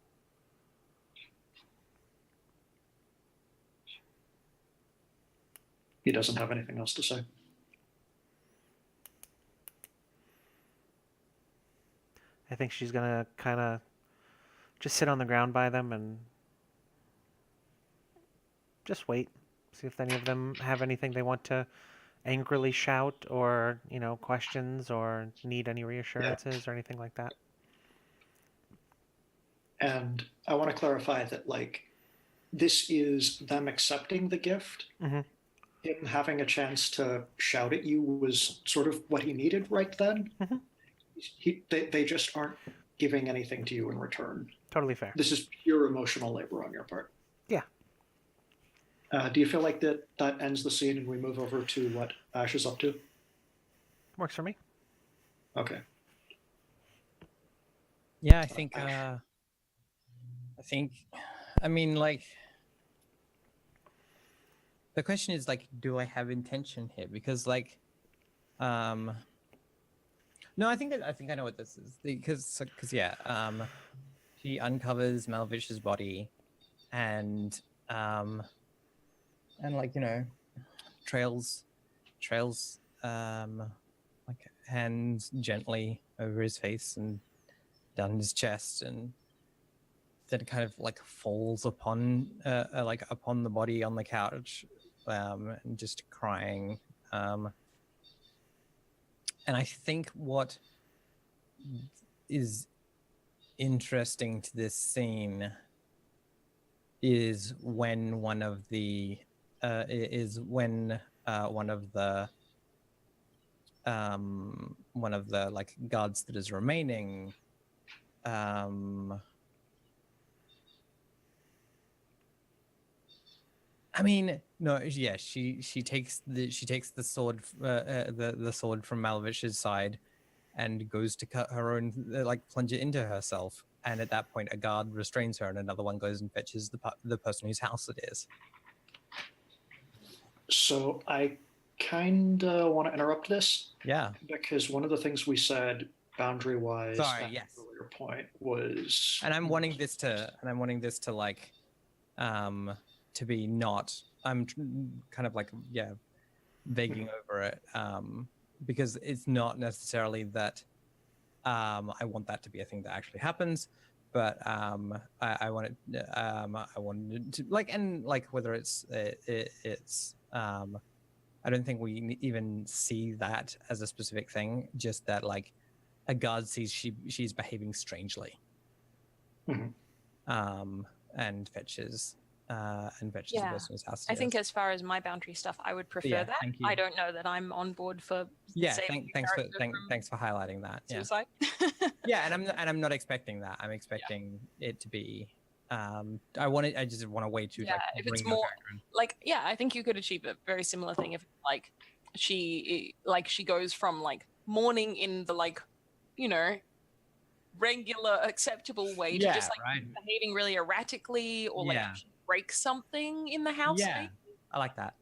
Speaker 4: He doesn't have anything else to say.
Speaker 1: I think she's gonna kind of just sit on the ground by them and just wait. See if any of them have anything they want to angrily shout or, questions or need any reassurances or anything like that.
Speaker 4: And I want to clarify that, this is them accepting the gift.
Speaker 1: Mm-hmm.
Speaker 4: Him having a chance to shout at you was sort of what he needed right then.
Speaker 1: Mm-hmm.
Speaker 4: They just aren't giving anything to you in return.
Speaker 1: Totally fair.
Speaker 4: This is pure emotional labor on your part.
Speaker 1: Yeah.
Speaker 4: Do you feel like that ends the scene and we move over to what Ash is up to?
Speaker 1: Works for me.
Speaker 4: Okay.
Speaker 2: Yeah, I mean, the question is, do I have intention here? Because, no, I think I know what this is. Because yeah, she uncovers Malvish's body and trails hands gently over his face and down his chest, and then kind of falls upon upon the body on the couch, and just crying. And I think what is interesting to this scene is when one of the guards that is remaining I mean, no, yeah, she takes the sword the sword from Malvish's side and goes to cut her own, plunge it into herself. And at that point, a guard restrains her, and another one goes and fetches the person whose house it is.
Speaker 4: So I kind of want to interrupt this.
Speaker 2: Yeah.
Speaker 4: Because one of the things we said boundary-wise
Speaker 2: Sorry,
Speaker 4: at
Speaker 2: yes.
Speaker 4: the earlier point was...
Speaker 2: And I'm wanting this to to be not... I'm kind of vaguing over it, because it's not necessarily that I want that to be a thing that actually happens, but I want it. I wanted to whether it's I don't think we even see that as a specific thing. Just that a guard sees she's behaving strangely.
Speaker 4: Mm-hmm.
Speaker 2: fetches the
Speaker 3: Yeah.
Speaker 2: person whose house it
Speaker 3: I think
Speaker 2: is.
Speaker 3: as far as my boundary stuff, I would prefer
Speaker 2: yeah,
Speaker 3: that.
Speaker 2: thank you.
Speaker 3: I don't know that I'm on board for
Speaker 2: Yeah,
Speaker 3: saving your
Speaker 2: thanks
Speaker 3: character from
Speaker 2: thanks for highlighting that. Yeah.
Speaker 3: suicide.
Speaker 2: Yeah, and I'm not expecting that. I'm expecting it to be. I just want a way to
Speaker 3: Yeah,
Speaker 2: like
Speaker 3: if it's
Speaker 2: bring your
Speaker 3: more
Speaker 2: character in.
Speaker 3: like, yeah, I think you could achieve a very similar thing if like she goes from like mourning in the like, you know, regular acceptable way to
Speaker 2: Yeah,
Speaker 3: just like
Speaker 2: right.
Speaker 3: behaving really erratically, or like
Speaker 2: Yeah.
Speaker 3: she breaks something in the house.
Speaker 2: Yeah,
Speaker 3: maybe.
Speaker 2: I like that.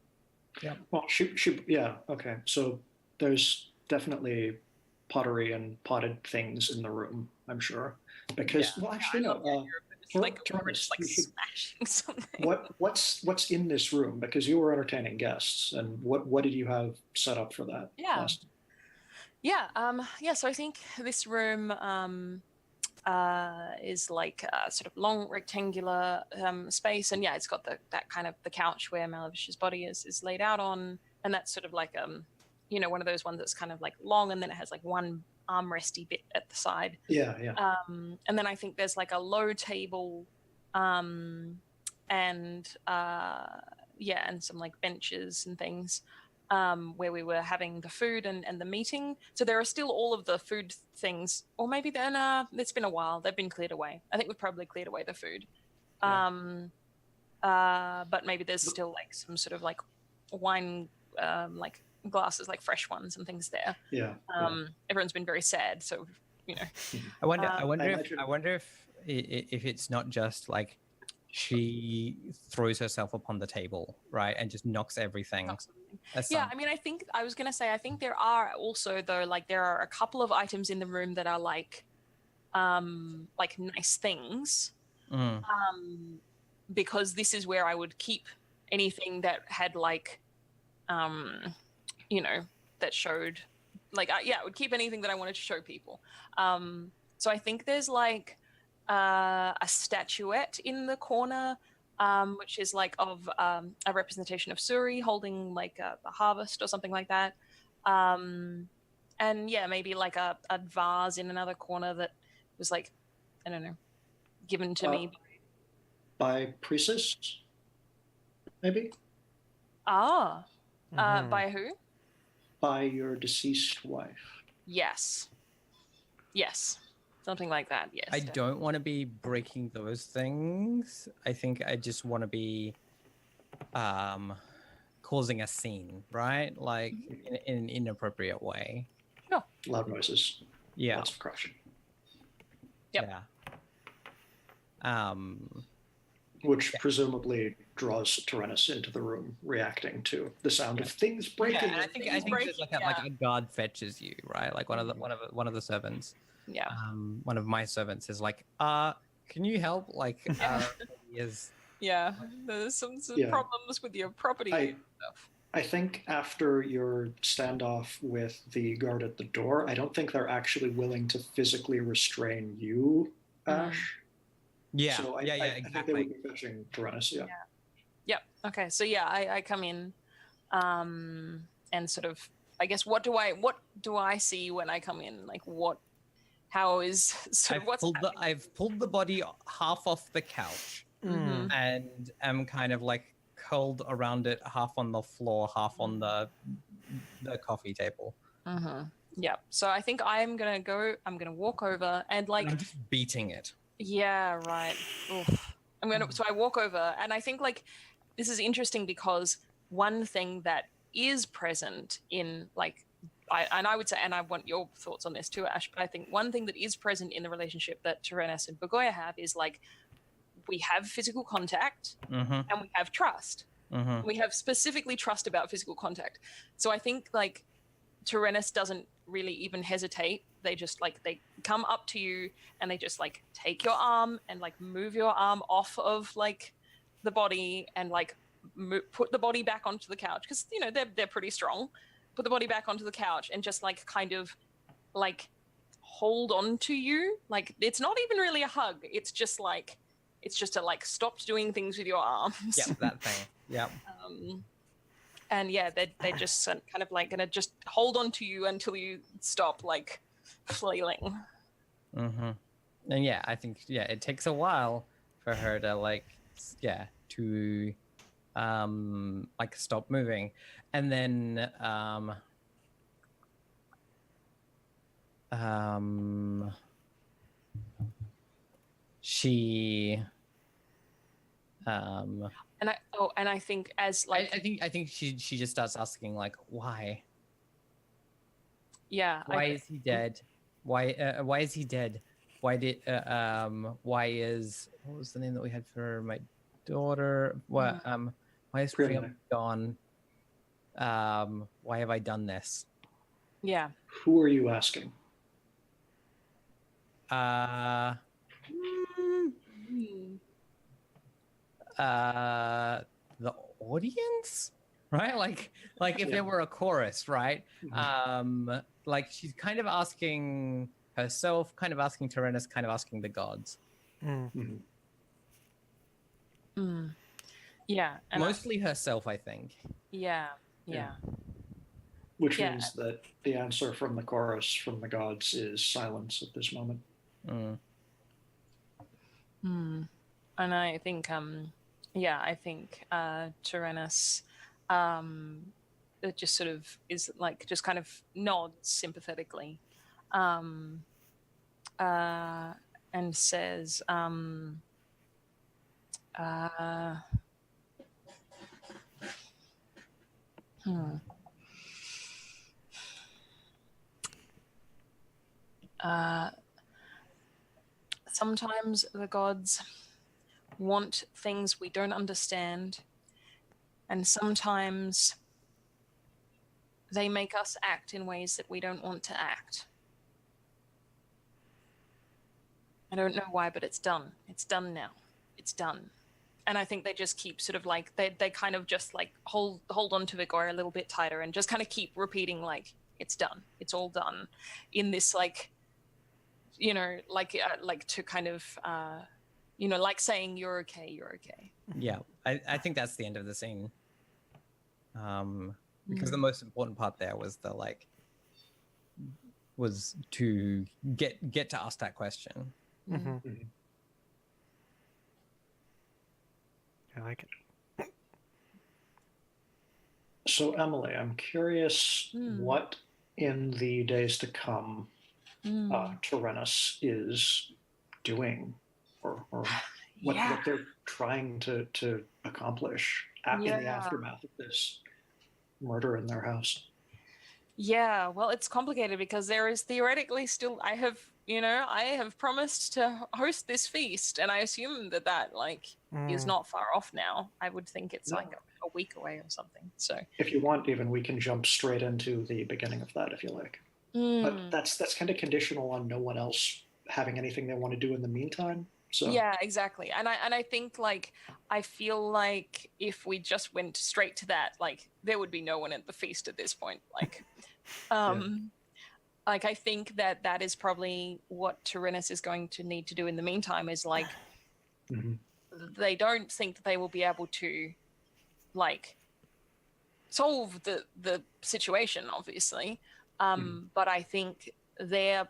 Speaker 2: Yeah.
Speaker 4: Well, yeah, okay. So there's definitely pottery and potted things in the room, I'm sure. Because, well, actually,
Speaker 3: I love the
Speaker 4: no.
Speaker 3: idea of it. It's like we're
Speaker 4: Thomas,
Speaker 3: just like
Speaker 4: you should-
Speaker 3: smashing something.
Speaker 4: what's in this room? Because you were entertaining guests, and what did you have set up for that?
Speaker 3: Yeah.
Speaker 4: last-
Speaker 3: Yeah, so I think this room is like a sort of long rectangular space, and yeah, it's got that kind of the couch where Malavish's body is laid out on, and that's sort of like you know, one of those ones that's kind of like long, and then it has like one armresty bit at the side.
Speaker 4: Yeah.
Speaker 3: And then I think there's like a low table, and and some like benches and things. Where we were having the food and the meeting. So there are still all of the food things, or maybe then it's been a while. They've been cleared away. I think we've probably cleared away the food. But maybe there's still like some sort of like wine, like glasses, like fresh ones and things there.
Speaker 4: Yeah.
Speaker 3: Everyone's been very sad, so you know.
Speaker 2: I wonder
Speaker 4: imagine-
Speaker 2: I wonder if it's not just like she throws herself upon the table, right, and just knocks everything.
Speaker 3: Yeah, I mean, I think I was gonna say I think there are also though like there are a couple of items in the room that are like nice things. Because this is where I would keep anything that had like you know, that showed like I would keep anything that I wanted to show people. So I think there's like a statuette in the corner, which is like of a representation of Suri holding like a harvest or something like that. And yeah, maybe like a vase in another corner that was like, I don't know, given to me.
Speaker 4: By priestess, maybe?
Speaker 3: By who?
Speaker 4: By your deceased wife.
Speaker 3: Yes. Something like that, yes.
Speaker 2: I don't want to be breaking those things. I think I just want to be causing a scene, right? Like in an inappropriate way.
Speaker 3: Sure.
Speaker 4: Loud noises.
Speaker 2: Yeah.
Speaker 4: Lots of crushing.
Speaker 3: Yep.
Speaker 2: Yeah.
Speaker 4: Which presumably draws Tyrannus into the room, reacting to the sound of things breaking.
Speaker 2: Yeah, and I think there's like a guard fetches you, right? Like one of the servants.
Speaker 3: Yeah.
Speaker 2: One of my servants is like, can you help? Like, is
Speaker 3: Yeah. There's some problems with your property and stuff.
Speaker 4: I think after your standoff with the guard at the door, I don't think they're actually willing to physically restrain you, Ash.
Speaker 2: Yeah,
Speaker 4: So I
Speaker 2: exactly.
Speaker 4: think they would be fetching Tyrannus, yeah.
Speaker 3: Yep. Okay. So yeah, I come in, and sort of, I guess, what do I see when I come in? Like how is sort of what's happening?
Speaker 2: I've pulled the body half off the couch and am kind of like curled around it, half on the floor, half on the coffee table.
Speaker 3: Yeah. So I think I'm gonna walk over and like
Speaker 2: I'm just beating it.
Speaker 3: Yeah, right. Oof. So I walk over and I think like this is interesting because one thing that is present in like I would say, and I want your thoughts on this too, Ash, but I think one thing that is present in the relationship that Tyrannus and Burgoyne have is like we have physical contact and we have trust. We have specifically trust about physical contact. So I think like Tyrannus doesn't really even hesitate. They just like they come up to you and they just like take your arm and like move your arm off of like the body and like put the body back onto the couch because you know they're pretty strong. Put the body back onto the couch and just like kind of like hold on to you. Like it's not even really a hug. It's just a like stop doing things with your arms.
Speaker 2: Yeah, that thing. Yeah.
Speaker 3: And yeah, they're just kind of like gonna just hold on to you until you stop like flailing.
Speaker 2: And yeah, I think it takes a while, for her to to stop moving, and then she
Speaker 3: and I think as like
Speaker 2: I think she just starts asking like why
Speaker 3: yeah
Speaker 2: is he dead? Why is he dead? Why did why is what was the name that we had for my daughter? What why is Priam gone? Why have I done this?
Speaker 3: yeah
Speaker 4: Who are you asking?
Speaker 2: Uh the audience, right? Like if there were a chorus, right? Like she's kind of asking herself, kind of asking Tyrannus, kind of asking the gods.
Speaker 3: yeah and
Speaker 2: Mostly herself, I think.
Speaker 3: yeah.
Speaker 4: Which
Speaker 3: Yeah.
Speaker 4: means that the answer from the chorus from the gods is silence at this moment.
Speaker 3: And I think I think Tyrannus it just sort of is like just kind of nods sympathetically and says sometimes the gods want things we don't understand, and sometimes they make us act in ways that we don't want to act. I don't know why, but it's done. It's done now. It's done. And I think they just keep sort of like they kind of just like hold on to Vigor a little bit tighter and just kind of keep repeating like it's done. It's all done in this like like to kind of like saying you're okay, you're okay.
Speaker 2: Yeah, I think that's the end of the scene. Because the most important part there was was to get to ask that question.
Speaker 1: I like it.
Speaker 4: So, Emily, I'm curious what in the days to come Tyrannus is doing or what they're trying to accomplish in the aftermath of this murder in their house.
Speaker 3: Yeah, well, it's complicated because there is theoretically still I have promised to host this feast, and I assume that like is not far off now. I would think it's like a week away or something. So
Speaker 4: if you want, even we can jump straight into the beginning of that if you like. But that's kind of conditional on no one else having anything they want to do in the meantime. So
Speaker 3: yeah, exactly. And I think like I feel like if we just went straight to that, like there would be no one at the feast at this point. Like like I think that is probably what Tyrannus is going to need to do in the meantime is like they don't think that they will be able to like solve the situation, obviously. But I think their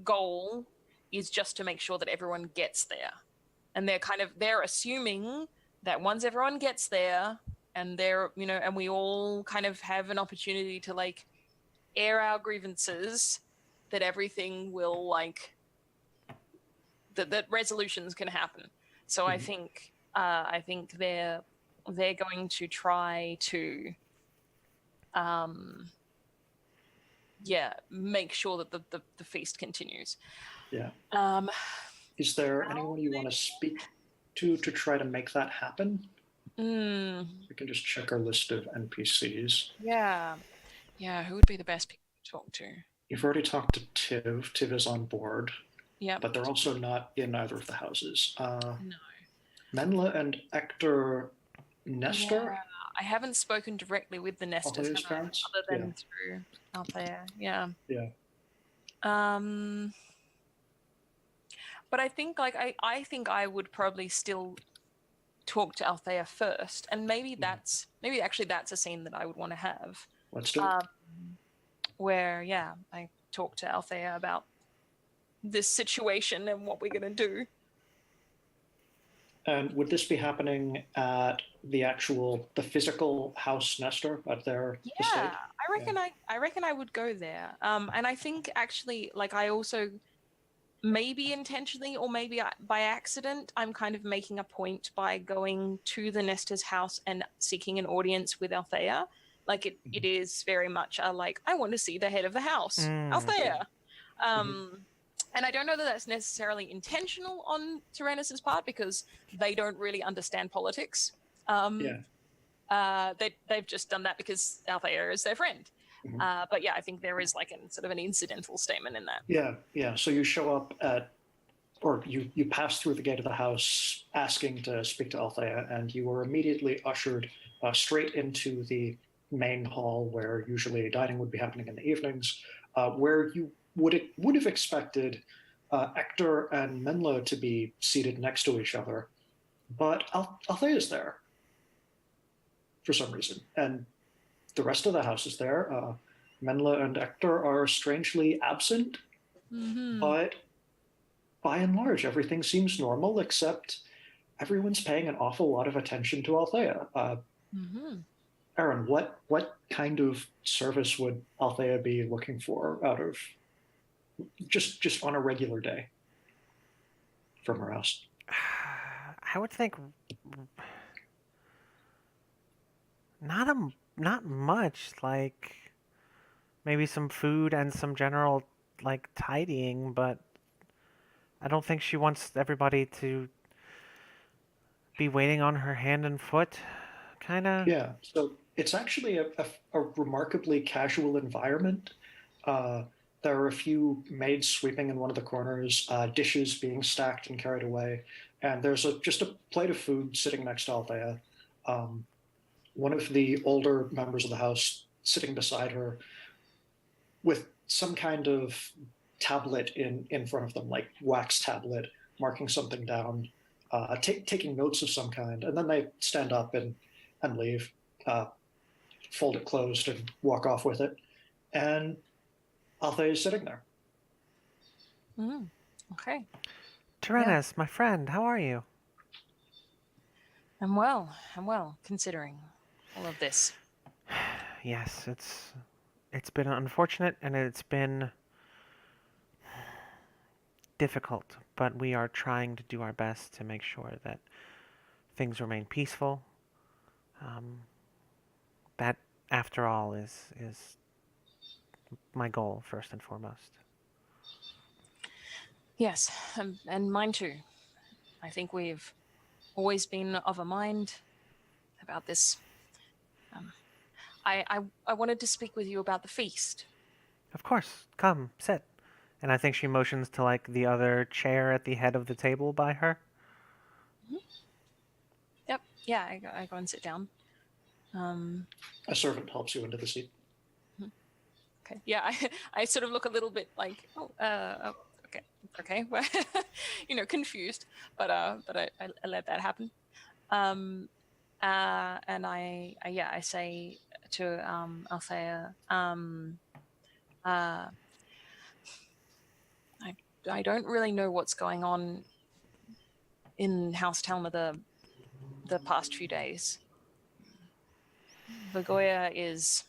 Speaker 3: goal is just to make sure that everyone gets there. And they're assuming that once everyone gets there and and we all kind of have an opportunity to like air our grievances, that everything will like that resolutions can happen. So I think they're going to try to make sure that the feast continues.
Speaker 4: Is there anyone you want to speak to try to make that happen? We can just check our list of NPCs.
Speaker 3: Yeah, who would be the best people to talk to?
Speaker 4: You've already talked to Tiv. Tiv is on board.
Speaker 3: Yeah,
Speaker 4: but they're also not in either of the houses.
Speaker 3: No.
Speaker 4: Menla and Ector Nestor?
Speaker 3: Yeah, I haven't spoken directly with the Nestors
Speaker 4: Parents?
Speaker 3: other than through Althea. Yeah.
Speaker 4: Yeah.
Speaker 3: But I think like I think I would probably still talk to Althea first, and maybe actually that's a scene that I would want to have.
Speaker 4: Let's do it.
Speaker 3: Where I talk to Althea about this situation and what we're gonna do.
Speaker 4: And would this be happening at the physical house Nestor at their estate?
Speaker 3: Yeah, I reckon I would go there. And I think actually, like, I also maybe intentionally or maybe by accident, I'm kind of making a point by going to the Nestor's house and seeking an audience with Althea. Like it is very much a like, I want to see the head of the house, Althea. And I don't know that that's necessarily intentional on Tyrannus's part because they don't really understand politics. They've just done that because Althea is their friend. But yeah, I think there is like sort of an incidental statement in that.
Speaker 4: Yeah. So you show up or you pass through the gate of the house asking to speak to Althea, and you are immediately ushered straight into the main hall where usually dining would be happening in the evenings, where you would have expected Ector and Menla to be seated next to each other, but Althea is there for some reason, and the rest of the house is there. Menla and Ector are strangely absent, but by and large, everything seems normal, except everyone's paying an awful lot of attention to Althea. Aaron, what kind of service would Althea be looking for out of just on a regular day from her house?
Speaker 1: I would think not much. Like maybe some food and some general like tidying, but I don't think she wants everybody to be waiting on her hand and foot, kind of.
Speaker 4: Yeah, so it's actually a remarkably casual environment. There are a few maids sweeping in one of the corners, dishes being stacked and carried away, and there's just a plate of food sitting next to Althea. One of the older members of the house sitting beside her with some kind of tablet in front of them, like wax tablet, marking something down, taking notes of some kind, and then they stand up and leave, fold it closed, and walk off with it. And Althea is sitting there.
Speaker 3: Okay.
Speaker 1: Tyrannus, my friend, how are you?
Speaker 3: I'm well, considering all of this.
Speaker 1: Yes, it's been unfortunate and it's been difficult, but we are trying to do our best to make sure that things remain peaceful. That, after all, is my goal first and foremost.
Speaker 3: Yes, and mine too. I think we've always been of a mind about this. I wanted to speak with you about the feast.
Speaker 1: Of course, come, sit. And I think she motions to like the other chair at the head of the table by her.
Speaker 3: Yep. Yeah, I go and sit down.
Speaker 4: A servant helps you into the seat.
Speaker 3: Okay. Yeah, I sort of look a little bit like, okay, well, confused, but I let that happen. And I say to Althea, I don't really know what's going on in House Talma the past few days. Vagoya is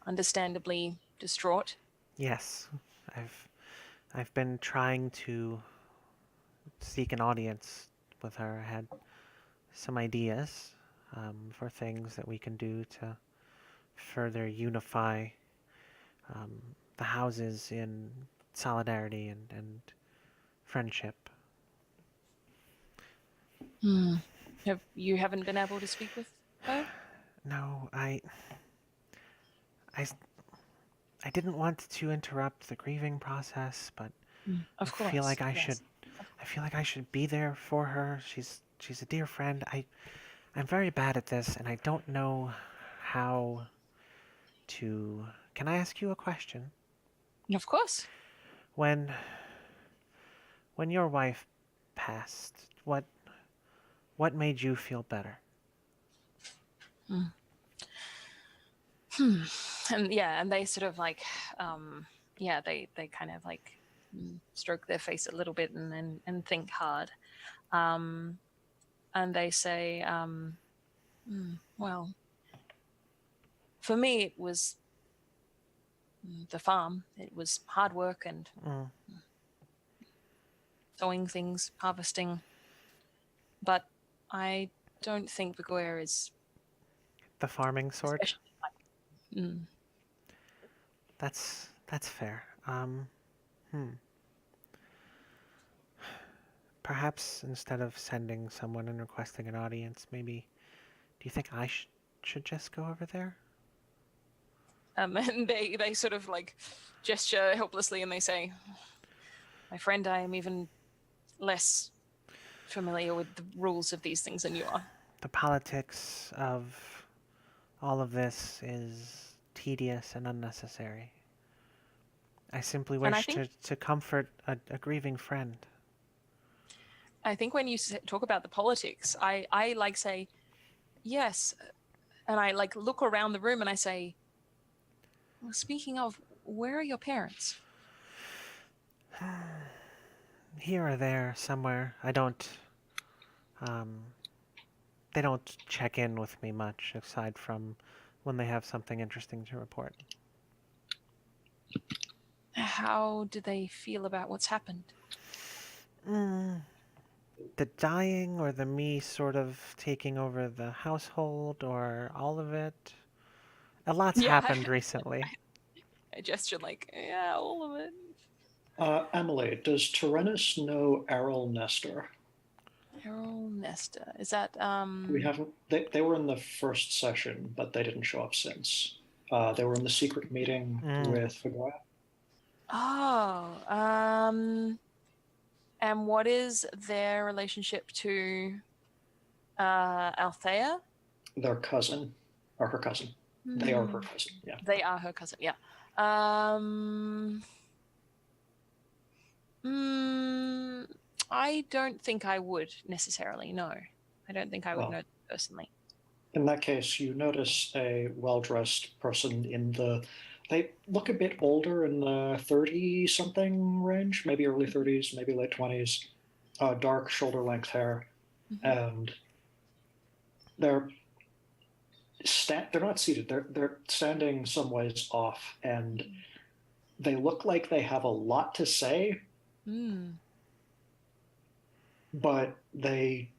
Speaker 3: understandably distraught.
Speaker 1: Yes, I've been trying to seek an audience with her. I had some ideas for things that we can do to further unify the houses in solidarity and friendship.
Speaker 3: You haven't been able to speak with her?
Speaker 1: No, I didn't want to interrupt the grieving process, but
Speaker 3: Of course.
Speaker 1: I feel like I should be there for her. She's a dear friend. I'm very bad at this, and I don't know how to. Can I ask you a question?
Speaker 3: Of course.
Speaker 1: When your wife passed, what made you feel better?
Speaker 3: And they sort of like, they kind of like stroke their face a little bit and think hard. And they say, well, for me, it was the farm. It was hard work and
Speaker 1: Mm.
Speaker 3: sowing things, harvesting. But I don't think Vigor is
Speaker 1: The farming sort?
Speaker 3: especially. Mm.
Speaker 1: That's fair. Hmm. Perhaps instead of sending someone and requesting an audience, maybe. Do you think I should just go over there?
Speaker 3: And they sort of like gesture helplessly and they say, my friend, I am even less familiar with the rules of these things than you are.
Speaker 1: The politics of all of this is tedious and unnecessary. I simply
Speaker 3: And I
Speaker 1: wish
Speaker 3: think
Speaker 1: to comfort a grieving friend.
Speaker 3: when you talk about the politics, I like say, yes. And I like look around the room and I say, well, speaking of, where are your parents?
Speaker 1: Here or there, somewhere. I don't. Um, they don't check in with me much, aside from when they have something interesting to report.
Speaker 3: How do they feel about what's happened?
Speaker 1: Mm, the dying or the me sort of taking over the household or all of it. A lot's
Speaker 3: Yeah,
Speaker 1: happened recently.
Speaker 3: I gestured like, yeah, all of it.
Speaker 4: Emily, does Tyrannus know Errol Nestor?
Speaker 3: Errol Nesta. Is that
Speaker 4: We haven't. They were in the first session, but they didn't show up since. They were in the secret meeting
Speaker 1: Mm.
Speaker 4: with Fagoya.
Speaker 3: Oh, and what is their relationship to Althea?
Speaker 4: Their cousin, or her cousin. They are her cousin. Yeah.
Speaker 3: They are her cousin, yeah. Um, I don't think I would necessarily, no. I don't think I would
Speaker 4: Well,
Speaker 3: know them personally.
Speaker 4: in that case, you notice a well-dressed person in the. They look a bit older, in the 30-something range, maybe early 30s, maybe late 20s. Dark shoulder-length hair, and they're they're not seated. They're standing some ways off, and they look like they have a lot to say, but they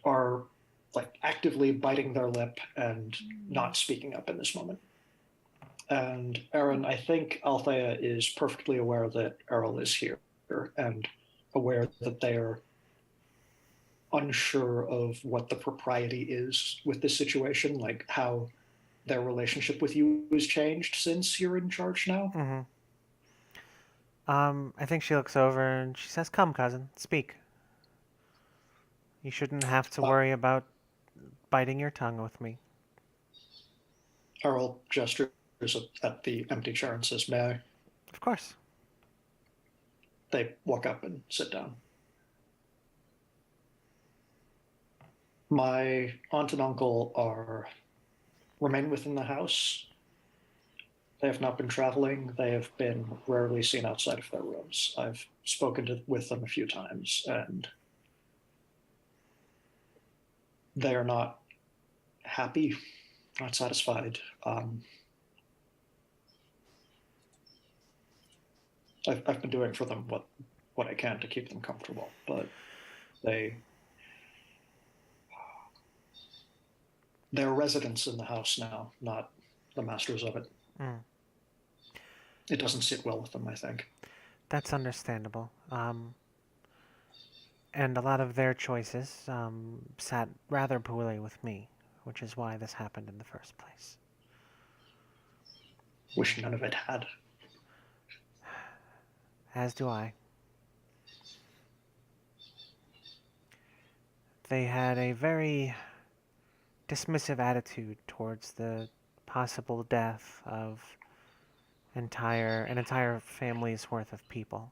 Speaker 4: are like actively biting their lip and not speaking up in this moment. And Aaron, I think Althea is perfectly aware that Errol is here and aware that they are unsure of what the propriety is with this situation, like how their relationship with you has changed since you're in charge now.
Speaker 1: Mm-hmm. I think she looks over and she says, "Come, cousin, speak. You shouldn't have to worry about biting your tongue with me."
Speaker 4: Errol gestures at the empty chair and says, "May I?"
Speaker 1: Of course.
Speaker 4: They walk up and sit down. My aunt and uncle remain within the house. They have not been traveling. They have been rarely seen outside of their rooms. I've spoken with them a few times, and they are not happy, not satisfied. I've been doing for them what I can to keep them comfortable, but they're residents in the house now, not the masters of it.
Speaker 1: Mm.
Speaker 4: It doesn't sit well with them, I think.
Speaker 1: That's understandable. And a lot of their choices sat rather poorly with me, which is why this happened in the first place.
Speaker 4: Wish none of it had.
Speaker 1: As do I. They had a very dismissive attitude towards the possible death of an entire family's worth of people.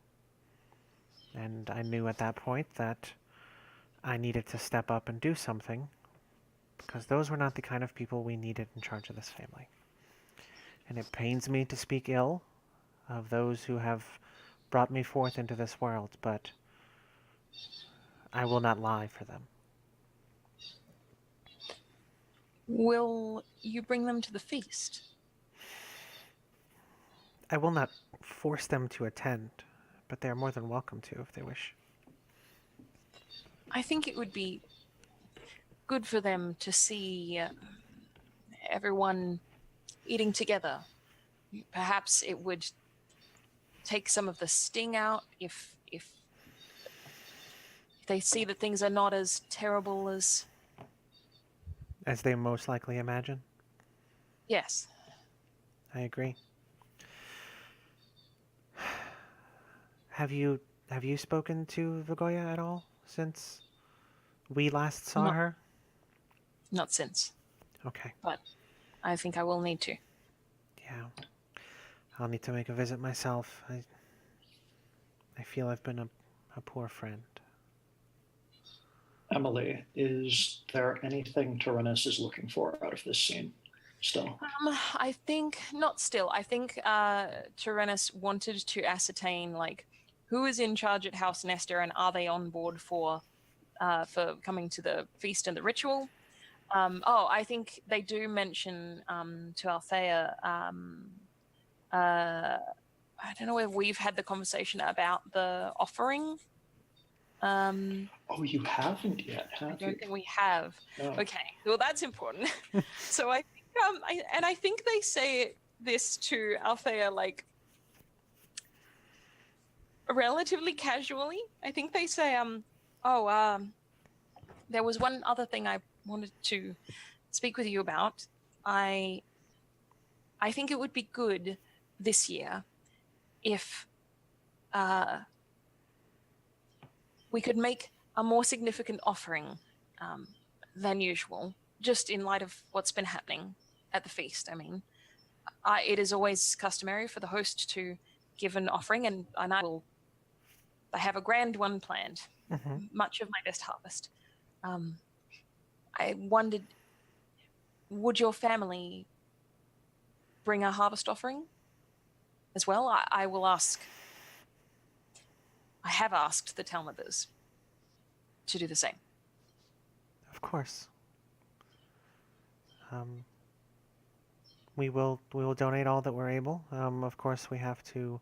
Speaker 1: And I knew at that point that I needed to step up and do something because those were not the kind of people we needed in charge of this family. And it pains me to speak ill of those who have brought me forth into this world, but I will not lie for them.
Speaker 3: Will you bring them to the feast?
Speaker 1: I will not force them to attend, but they are more than welcome to if they wish.
Speaker 3: I think it would be good for them to see everyone eating together. Perhaps it would take some of the sting out if they see that things are not as terrible as.
Speaker 1: As they most likely imagine.
Speaker 3: Yes.
Speaker 1: I agree. Have you spoken to Vigoya at all since we last saw
Speaker 3: No.
Speaker 1: her?
Speaker 3: Not since,
Speaker 1: Okay.
Speaker 3: but I think I will need to.
Speaker 1: Yeah. I'll need to make a visit myself. I feel I've been a poor friend.
Speaker 4: Emily, is there anything Tyrannus is looking for out of this scene still?
Speaker 3: I think not still. I think Tyrannus wanted to ascertain like who is in charge at House Nestor and are they on board for coming to the feast and the ritual. I think they do mention to Althea. I don't know whether we've had the conversation about the offering.
Speaker 4: Oh, you haven't yet,
Speaker 3: I
Speaker 4: have
Speaker 3: don't
Speaker 4: you?
Speaker 3: think we have.
Speaker 4: No.
Speaker 3: Okay, well that's important. So I think, I think they say this to Althea like relatively casually. I think they say, there was one other thing I wanted to speak with you about. I think it would be good this year if we could make a more significant offering than usual, just in light of what's been happening at the feast. I mean, it is always customary for the host to give an offering, and I have a grand one planned, much of my best harvest. I wondered, would your family bring a harvest offering as well? I will ask. I have asked the Talmuthers to do the same.
Speaker 1: Of course. We will donate all that we're able. Of course, we have to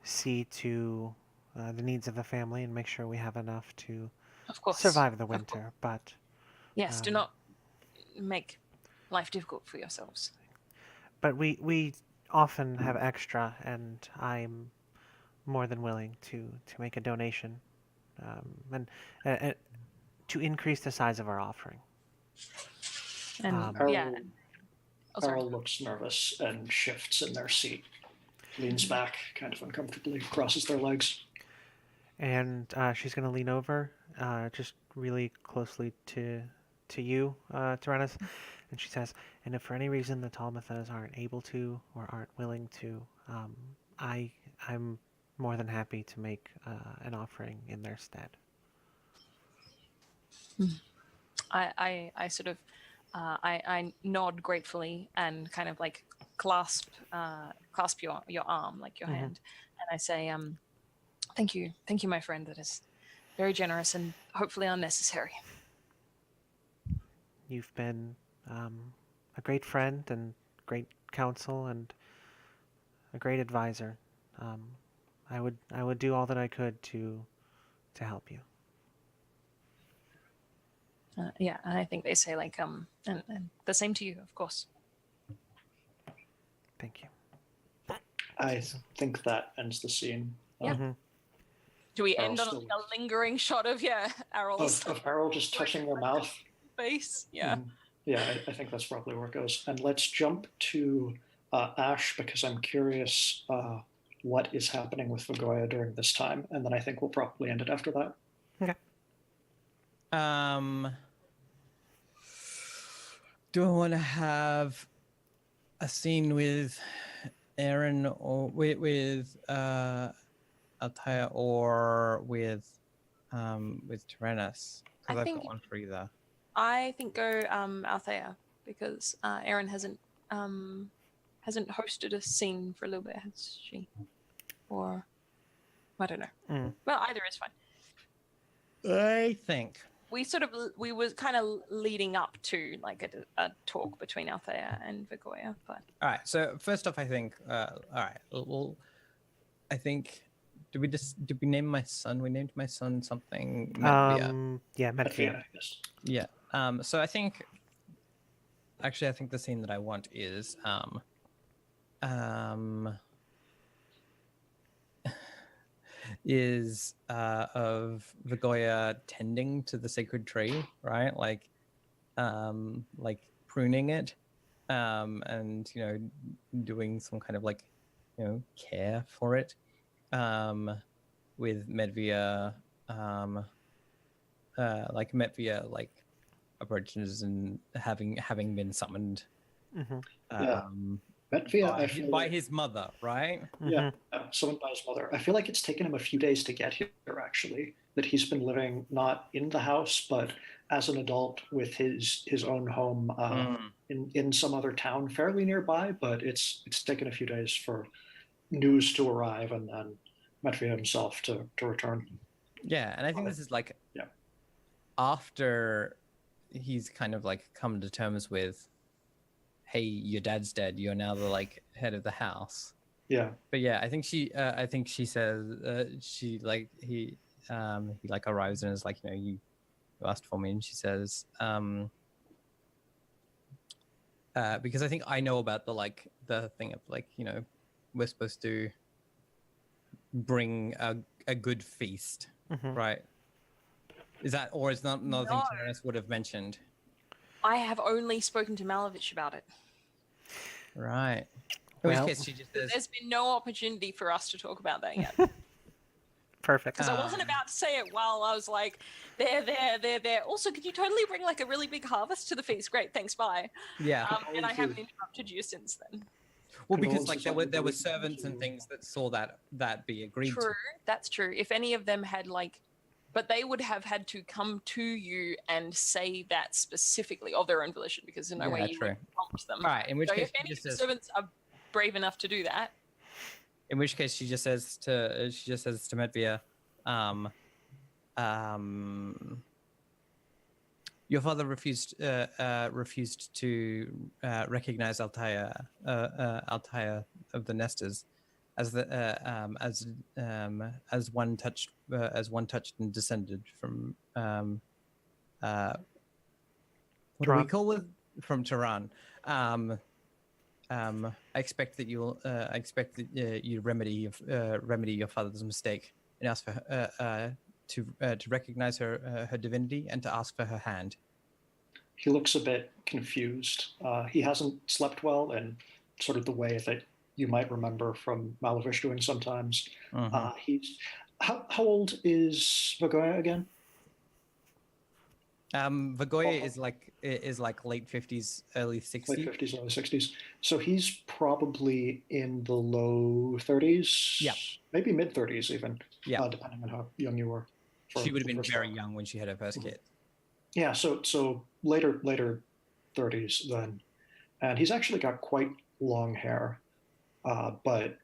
Speaker 1: see to the needs of the family and make sure we have enough to
Speaker 3: Of course.
Speaker 1: survive the winter. But
Speaker 3: yes, do not make life difficult for yourselves.
Speaker 1: But we often have extra, and I'm more than willing to make a donation, and to increase the size of our offering.
Speaker 3: And
Speaker 4: Errol,
Speaker 3: Oh, sorry.
Speaker 4: Errol looks nervous and shifts in their seat, leans back kind of uncomfortably, crosses their legs.
Speaker 1: And she's going to lean over, just really closely to you, Tyrannus, and she says, and if for any reason the Talmuthas aren't able to or aren't willing to, I'm more than happy to make an offering in their stead.
Speaker 3: I sort of I nod gratefully and kind of like clasp your arm, like your hand, and I say, thank you, my friend. That is very generous and hopefully unnecessary.
Speaker 1: You've been a great friend and great counsel and a great advisor. I would do all that I could to help you.
Speaker 3: Yeah, and I think they say like and the same to you, of course.
Speaker 1: Thank you.
Speaker 4: I think that ends the scene.
Speaker 3: Yeah. Do we end on
Speaker 4: still-
Speaker 3: a lingering shot of Errol's
Speaker 4: Of Errol just touching their mouth?
Speaker 3: face? Yeah.
Speaker 4: Yeah, I think that's probably where it goes. And let's jump to Ash, because I'm curious what is happening with Vigoya during this time, and then I think we'll probably end it after that.
Speaker 1: Okay.
Speaker 2: Do I want to have a scene with Aaron or with Althea or with Tyrannus? Because I've got one for either.
Speaker 3: I think go Althea, because Erin hasn't hosted a scene for a little bit, has she? Or I don't know. Well, either is fine.
Speaker 2: I think.
Speaker 3: We were kind of leading up to like a talk between Althea and Vigoya, but
Speaker 2: All right. So first off, I think. All right. Well, I think. Did we name my son? We named my son something. Medvia.
Speaker 1: Yeah,
Speaker 4: Medvia,
Speaker 1: Medvia.
Speaker 4: yes.
Speaker 2: Yeah. So I think. Actually, I think the scene that I want is of Vigoya tending to the sacred tree, right? Like pruning it, and doing some kind of like care for it, with Medvia, like Medvia like approaches and having been summoned,
Speaker 1: Mm-hmm.
Speaker 4: Yeah. Medvia, I feel
Speaker 2: by
Speaker 4: like,
Speaker 2: his mother, right?
Speaker 4: yeah, summoned by his mother. I feel like it's taken him a few days to get here, actually, that he's been living not in the house, but as an adult with his own home in some other town fairly nearby, but it's taken a few days for news to arrive and then Medvia himself to return.
Speaker 2: Yeah, and I think this is like
Speaker 4: Yeah.
Speaker 2: after he's kind of like come to terms with, hey, your dad's dead, you're now the like head of the house.
Speaker 4: Yeah.
Speaker 2: But yeah, I think she says he like arrives and is like, you asked for me, and she says, because I think I know about the thing of like, we're supposed to bring a good feast,
Speaker 1: Mm-hmm.
Speaker 2: right? Is that, or is not another thing
Speaker 3: No.
Speaker 2: Terrence would have mentioned?
Speaker 3: I have only spoken to Malovich about it.
Speaker 2: Right. In
Speaker 1: Well,
Speaker 2: which case she just says,
Speaker 3: There's been no opportunity for us to talk about that yet.
Speaker 1: Perfect.
Speaker 3: Because I wasn't about to say it while I was like, there. Also, could you totally bring like a really big harvest to the feast? Great, thanks, bye.
Speaker 2: yeah.
Speaker 3: And I haven't interrupted you since then.
Speaker 2: Well, because like
Speaker 4: Condolences
Speaker 2: there
Speaker 4: on
Speaker 2: were
Speaker 4: the
Speaker 2: servants and things that saw that be agreed
Speaker 3: True,
Speaker 2: to.
Speaker 3: that's true. If any of them had like, but they would have had to come to you and say that specifically of their own volition, because there's no way you would prompt them.
Speaker 2: All right. In which
Speaker 3: So
Speaker 2: case,
Speaker 3: if any of the servants are brave enough to do that,
Speaker 2: in which case she just says to Medvia, your father refused to recognize Altair of the Nesters as one touched and descended from what do we
Speaker 1: Tehran.
Speaker 2: call it, from Tehran. I expect that you remedy your father's mistake and ask for to recognize her divinity and to ask for her hand.
Speaker 4: He looks a bit confused. He hasn't slept well in sort of the way that you might remember from Malavish doing sometimes. He's how old is Vagoya again?
Speaker 2: Vagoya is like late 50s, early 60s.
Speaker 4: Late 50s, early 60s. So he's probably in the low 30s.
Speaker 2: Yeah.
Speaker 4: Maybe mid 30s even.
Speaker 2: Yeah.
Speaker 4: Depending on how young you were.
Speaker 2: She would have been very young when she had her first kid.
Speaker 4: Yeah, so later 30s then. And he's actually got quite long hair, but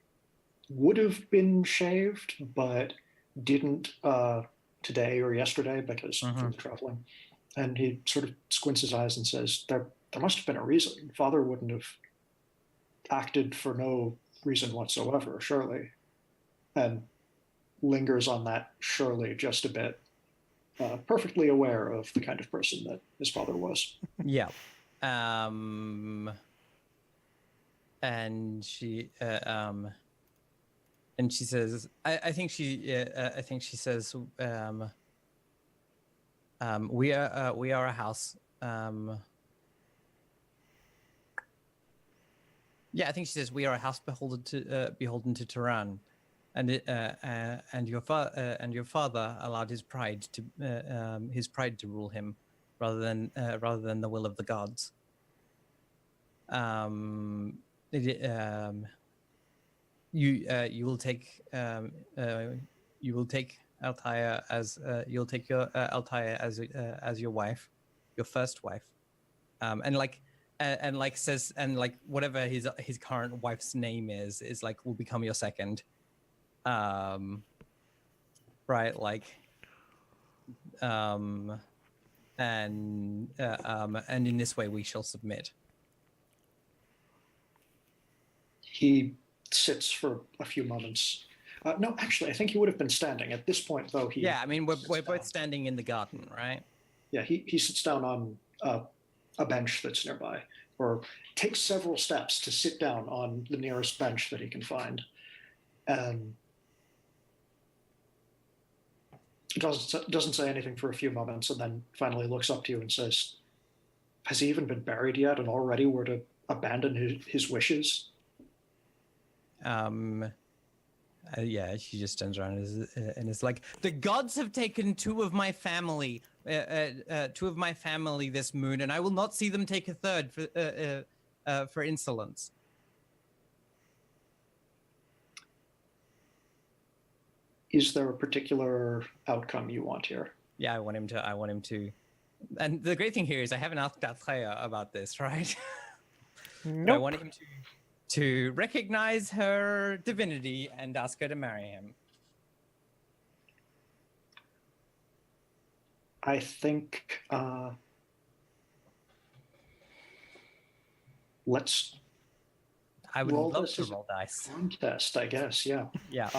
Speaker 4: would have been shaved, but didn't today or yesterday because from the traveling. And he sort of squints his eyes and says, there must have been a reason. Father wouldn't have acted for no reason whatsoever, surely. And lingers on that surely just a bit, perfectly aware of the kind of person that his father was.
Speaker 2: Yeah. And she says, I think she says, we are a house. Yeah, I think she says we are a house beholden to Tehran, and your father allowed his pride to rule him, rather than the will of the gods. You will take Altair as you'll take your Altair as your wife, your first wife, and says, and like whatever his current wife's name is like will become your second, right? Like, and in this way we shall submit.
Speaker 4: He sits for a few moments. No, actually, I think he would have been standing. At this point, though, he...
Speaker 2: Yeah, I mean, we're
Speaker 4: sits
Speaker 2: both
Speaker 4: down.
Speaker 2: standing in the garden, right?
Speaker 4: Yeah, he sits down on a bench that's nearby, or takes several steps to sit down on the nearest bench that he can find. And doesn't say anything for a few moments, and then finally looks up to you and says, "Has he even been buried yet, and already we're to abandon his wishes?"
Speaker 2: Yeah, she just turns around and is like, "The gods have taken two of my family this moon, and I will not see them take a third for insolence."
Speaker 4: Is there a particular outcome you want here?
Speaker 2: Yeah, I want him to. And the great thing here is I haven't asked Atreya about this, right?
Speaker 1: Nope.
Speaker 2: I want him to recognize her divinity and ask her to marry him.
Speaker 4: I think let's
Speaker 2: I would
Speaker 4: roll
Speaker 2: love
Speaker 4: this
Speaker 2: to
Speaker 4: as a
Speaker 2: roll dice.
Speaker 4: contest, I guess. Yeah.
Speaker 2: Yeah.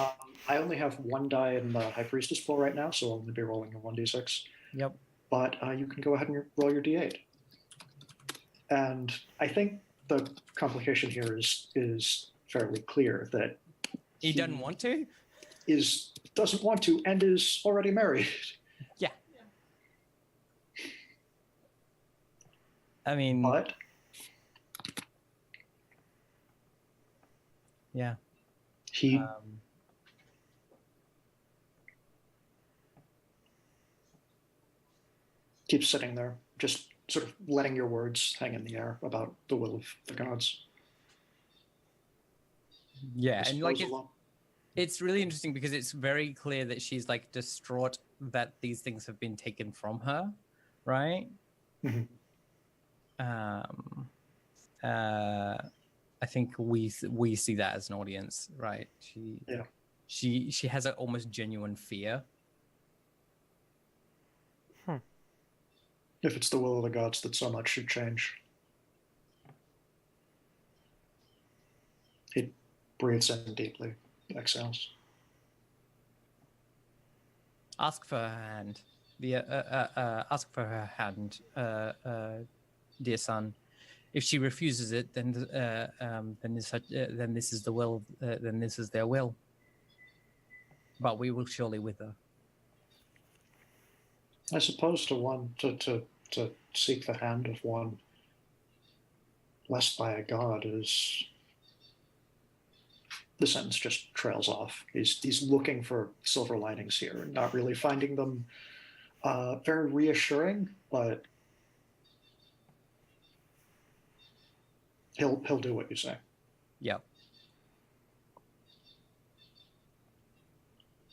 Speaker 4: I only have one die in the High Priestess pool right now, so I'll only be rolling a 1d6.
Speaker 2: Yep.
Speaker 4: But you can go ahead and roll your d8. And I think the complication here is fairly clear that
Speaker 2: He doesn't want to?
Speaker 4: Doesn't want to and is already married.
Speaker 2: Yeah. I mean,
Speaker 4: But
Speaker 2: yeah.
Speaker 4: he keeps sitting there, just sort of letting your words hang in the air about the will of the gods.
Speaker 2: Yeah,
Speaker 4: I
Speaker 2: and like
Speaker 4: suppose
Speaker 2: it's really interesting because it's very clear that she's like distraught that these things have been taken from her, right?
Speaker 4: Mhm.
Speaker 2: I think we see that as an audience, right? She has an almost genuine fear.
Speaker 4: if it's the will of the gods that so much should change. He breathes in deeply, exhales.
Speaker 2: Ask for her hand. Ask for her hand, dear son. If she refuses it, then this is the will. Then this is their will. But we will surely wither.
Speaker 4: I suppose to seek the hand of one blessed by a god is... The sentence just trails off. He's looking for silver linings here and not really finding them very reassuring, but he'll do what you say.
Speaker 2: Yep.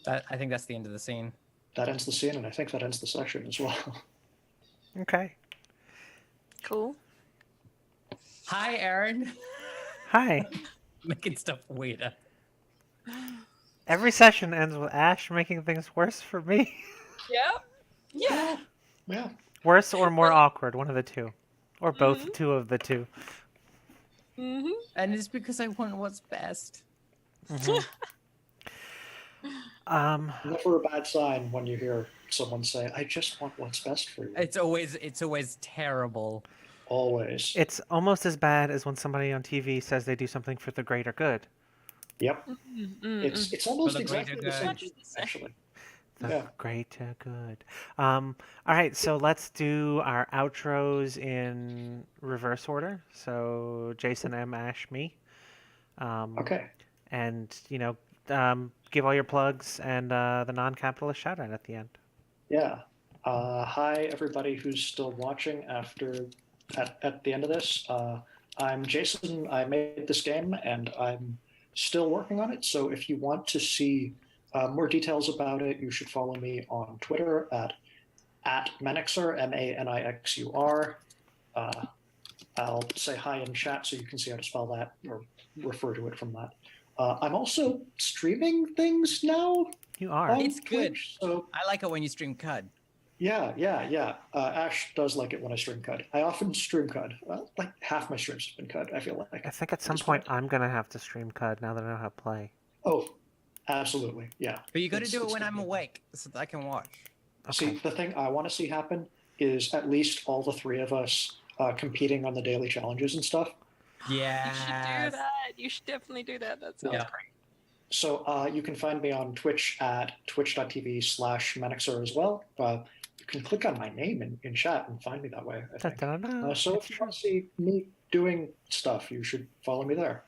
Speaker 2: I think that's the end of the scene.
Speaker 4: That ends the scene, and I think that ends the session as well.
Speaker 1: Okay.
Speaker 3: Cool.
Speaker 2: Hi, Aaron.
Speaker 1: Hi.
Speaker 2: Making stuff weirder.
Speaker 1: Every session ends with Ash making things worse for me.
Speaker 3: Yeah. Yeah.
Speaker 4: Yeah.
Speaker 1: Worse or more awkward, one of the two. Or both two of the two.
Speaker 3: Mm-hmm.
Speaker 2: And it's because I want what's best.
Speaker 4: Never a bad sign when you hear someone say, "I just want what's best for you."
Speaker 2: It's always terrible.
Speaker 4: Always.
Speaker 1: It's almost as bad as when somebody on TV says they do something for the greater good.
Speaker 4: Yep. It's almost
Speaker 2: the
Speaker 4: exactly
Speaker 2: greater
Speaker 4: the same,
Speaker 3: good.
Speaker 4: actually.
Speaker 1: The
Speaker 4: Yeah.
Speaker 1: greater good. All right, so let's do our outros in reverse order. So Jason, M, Ash, me.
Speaker 4: Okay.
Speaker 1: And, give all your plugs and the non-capitalist shout out at the end.
Speaker 4: Yeah. Hi, everybody who's still watching at the end of this. I'm Jason. I made this game, and I'm still working on it. So if you want to see more details about it, you should follow me on Twitter at Manixer, Manixur. I'll say hi in chat so you can see how to spell that or refer to it from that. I'm also streaming things now.
Speaker 1: You are.
Speaker 4: on
Speaker 2: It's good.
Speaker 4: Twitch, so
Speaker 2: I like it when you stream CUD.
Speaker 4: Yeah. Ash does like it when I stream cut. I often stream cut. Like half my streams have been cut, I feel like.
Speaker 1: I think at
Speaker 4: At
Speaker 1: some
Speaker 4: this
Speaker 1: point
Speaker 4: point.
Speaker 1: I'm gonna have to stream CUD now that I know how to play.
Speaker 4: Oh, absolutely. Yeah.
Speaker 2: But you got to
Speaker 4: It's-
Speaker 2: do it
Speaker 4: it's
Speaker 2: when I'm
Speaker 4: gonna be-
Speaker 2: awake so that I can watch.
Speaker 1: Okay.
Speaker 4: See, the thing I want to see happen is at least all the three of us competing on the daily challenges and stuff.
Speaker 2: Yeah.
Speaker 3: You should do that. You should definitely do that. That sounds
Speaker 2: Yeah.
Speaker 3: great.
Speaker 4: So you can find me on Twitch at twitch.tv/Manixer as well. You can click on my name in chat and find me that way, I think.
Speaker 1: Da-da-da-da.
Speaker 4: So
Speaker 1: It's
Speaker 4: if you
Speaker 1: true.
Speaker 4: want to see me doing stuff, you should follow me there.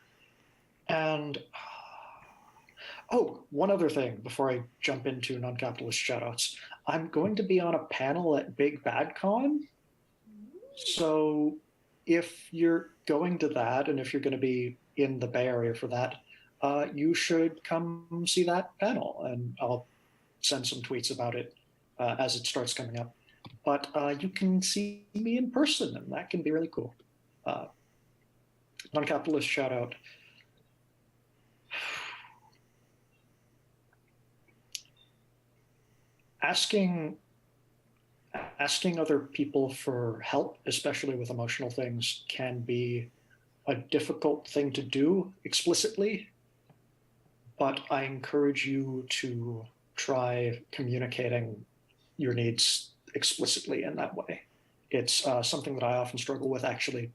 Speaker 4: And oh, one other thing before I jump into non-capitalist shoutouts. I'm going to be on a panel at Big Bad Con. So if you're going to that and if you're going to be in the Bay Area for that, you should come see that panel, and I'll send some tweets about it as it starts coming up. But you can see me in person, and that can be really cool. Non-capitalist shout out. Asking other people for help, especially with emotional things, can be a difficult thing to do explicitly, but I encourage you to try communicating your needs explicitly in that way. It's something that I often struggle with, actually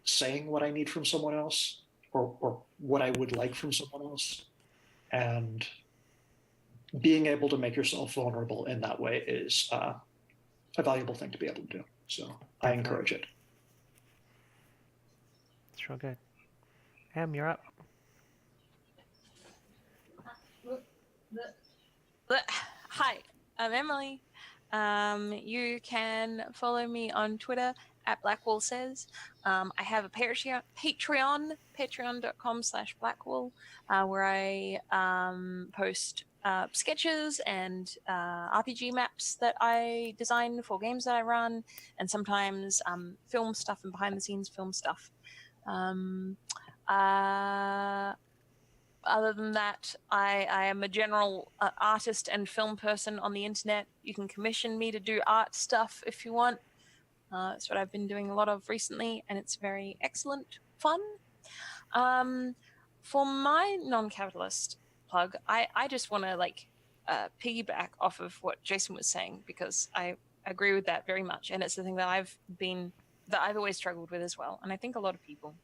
Speaker 4: saying what I need from someone else or what I would like from someone else. And being able to make yourself vulnerable in that way is a valuable thing to be able to do. So I
Speaker 1: Definitely.
Speaker 4: encourage it.
Speaker 1: It's real good. Em, you're up.
Speaker 3: Hi, I'm Emily. You can follow me on Twitter at Blackwall Says. I have a Patreon, patreon.com/Blackwall, where I post sketches and RPG maps that I design for games that I run, and sometimes film stuff and behind the scenes film stuff. Other than that, I am a general artist and film person on the internet. You can commission me to do art stuff if you want. That's what I've been doing a lot of recently, and it's very excellent fun. For my non-capitalist plug, I just want to piggyback off of what Jason was saying, because I agree with that very much, and it's the thing that I've always struggled with as well, and I think a lot of people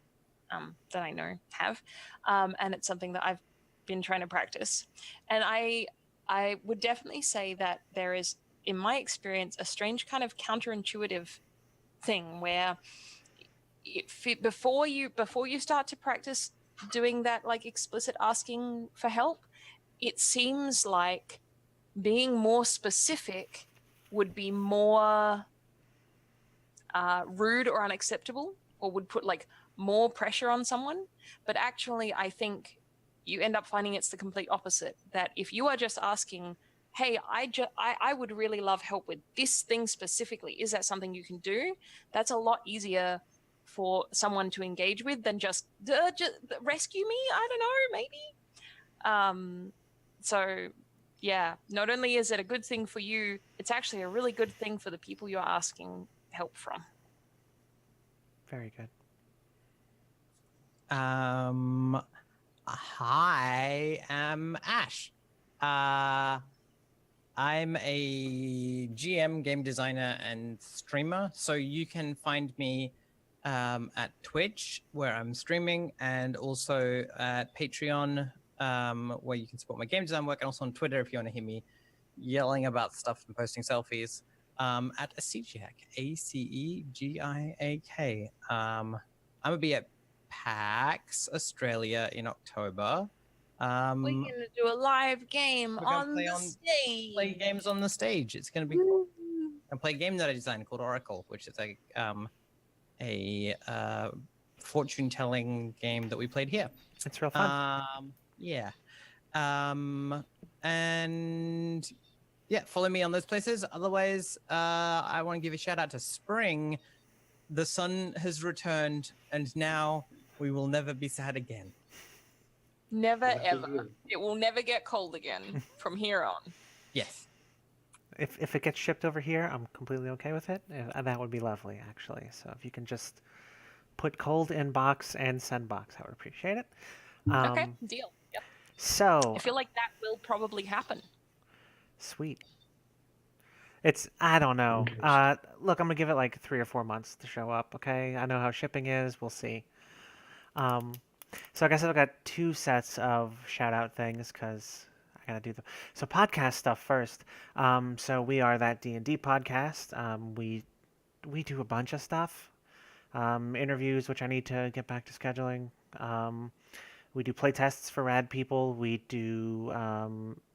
Speaker 3: that I know have, and it's something that I've been trying to practice. And I would definitely say that there is, in my experience, a strange kind of counterintuitive thing where before you start to practice doing that, like explicit asking for help, it seems like being more specific would be more rude or unacceptable, or would put like more pressure on someone. But actually, I think you end up finding it's the complete opposite, that if you are just asking, hey, I would really love help with this thing specifically, is that something you can do? That's a lot easier for someone to engage with than just rescue me, I don't know, maybe. So yeah, not only is it a good thing for you, it's actually a really good thing for the people you're asking help from.
Speaker 1: Very good.
Speaker 2: Hi, I'm Ash. I'm a GM, game designer, and streamer. So you can find me at Twitch, where I'm streaming, and also at Patreon, where you can support my game design work, and also on Twitter if you want to hear me yelling about stuff and posting selfies. At Acegiak, ACEGIAK. I'm gonna be at PAX Australia in October.
Speaker 3: We're gonna do a live game
Speaker 2: we're gonna
Speaker 3: on
Speaker 2: play
Speaker 3: the
Speaker 2: on-
Speaker 3: stage.
Speaker 2: Play games on the stage. It's gonna be cool. And play a game that I designed called Oracle, which is a fortune-telling game that we played here.
Speaker 1: It's real fun.
Speaker 2: Yeah. And yeah, follow me on those places. Otherwise, I want to give a shout out to spring. The sun has returned, and now we will never be sad again.
Speaker 3: Never
Speaker 4: Lucky
Speaker 3: ever.
Speaker 4: you.
Speaker 3: It will never get cold again from here on.
Speaker 2: Yes.
Speaker 1: If it gets shipped over here, I'm completely okay with it. That would be lovely, actually. So if you can just put cold in box and send box, I would appreciate it.
Speaker 3: Okay,
Speaker 1: Um,
Speaker 3: deal. Yep. I
Speaker 1: so
Speaker 3: feel like that will probably happen.
Speaker 1: sweet. I don't know.
Speaker 4: Interesting.
Speaker 1: Look, I'm gonna give it like 3 or 4 months to show up. Okay, I know how shipping is. We'll see. Um, so I guess I've got two sets of shout out things because I gotta do them. So podcast stuff first. So we are that D&D podcast. We do a bunch of stuff. Interviews, which I need to get back to scheduling. We do playtests for rad people. We do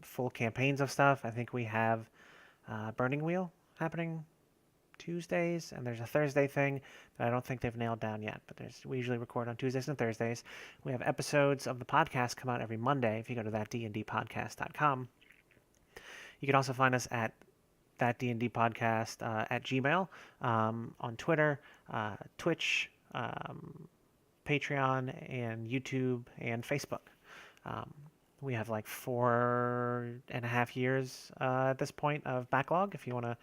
Speaker 1: full campaigns of stuff. I think we have Burning Wheel happening Tuesdays, and there's a Thursday thing that I don't think they've nailed down yet. But we usually record on Tuesdays and Thursdays. We have episodes of the podcast come out every Monday. If you go to thatdndpodcast.com, you can also find us at thatdndpodcast at Gmail, on Twitter, Twitch, Patreon, and YouTube and Facebook. Um, we have like 4.5 years at this point of backlog. If you want to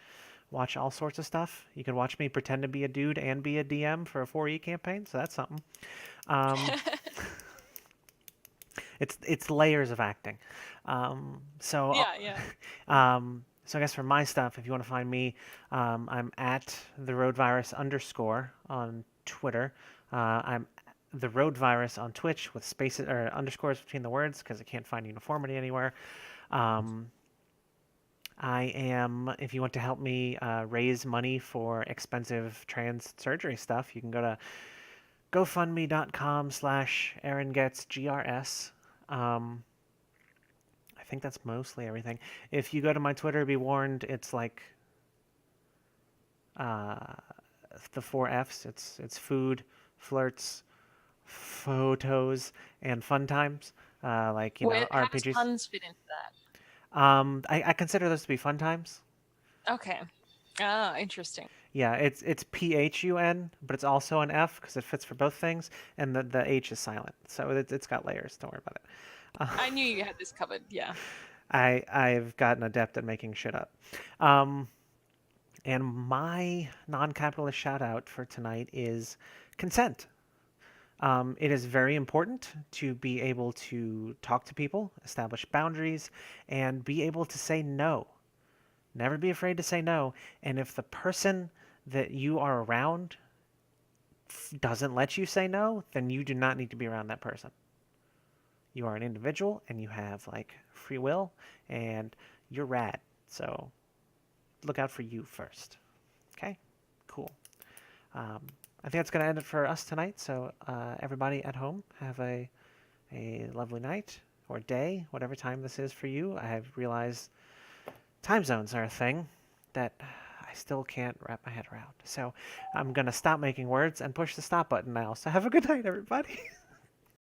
Speaker 1: watch all sorts of stuff, you can watch me pretend to be a dude and be a DM for a 4E campaign. So that's something. Um, it's layers of acting. So
Speaker 3: Yeah.
Speaker 1: so I guess for my stuff, if you want to find me, I'm at the roadvirus _ on Twitter. I'm the road virus on Twitch with spaces or underscores between the words because I can't find uniformity anywhere. I am, if you want to help me raise money for expensive trans surgery stuff, you can go to gofundme.com/AaronGetsGRS. I think that's mostly everything. If you go to my Twitter, be warned, it's like uh, the 4 Fs. It's food, flirts, photos, and fun times. Like,
Speaker 3: How does
Speaker 1: RPGs.
Speaker 3: puns fit into that?
Speaker 1: I consider those to be fun times.
Speaker 3: Okay. Ah, interesting.
Speaker 1: Yeah, it's PHUN, but it's also an F because it fits for both things, and the H is silent, so it's got layers. Don't worry about it.
Speaker 3: I knew you had this covered. Yeah.
Speaker 1: I've gotten adept at making shit up. Um, and my non-capitalist shout out for tonight is consent. It is very important to be able to talk to people, establish boundaries, and be able to say no. Never be afraid to say no. And if the person that you are around doesn't let you say no, then you do not need to be around that person. You are an individual and you have like free will and you're rad. So look out for you first. Okay? Cool. I think that's going to end it for us tonight. So everybody at home, have a lovely night or day, whatever time this is for you. I have realized time zones are a thing that I still can't wrap my head around. So I'm going to stop making words and push the stop button now. So have a good night, everybody.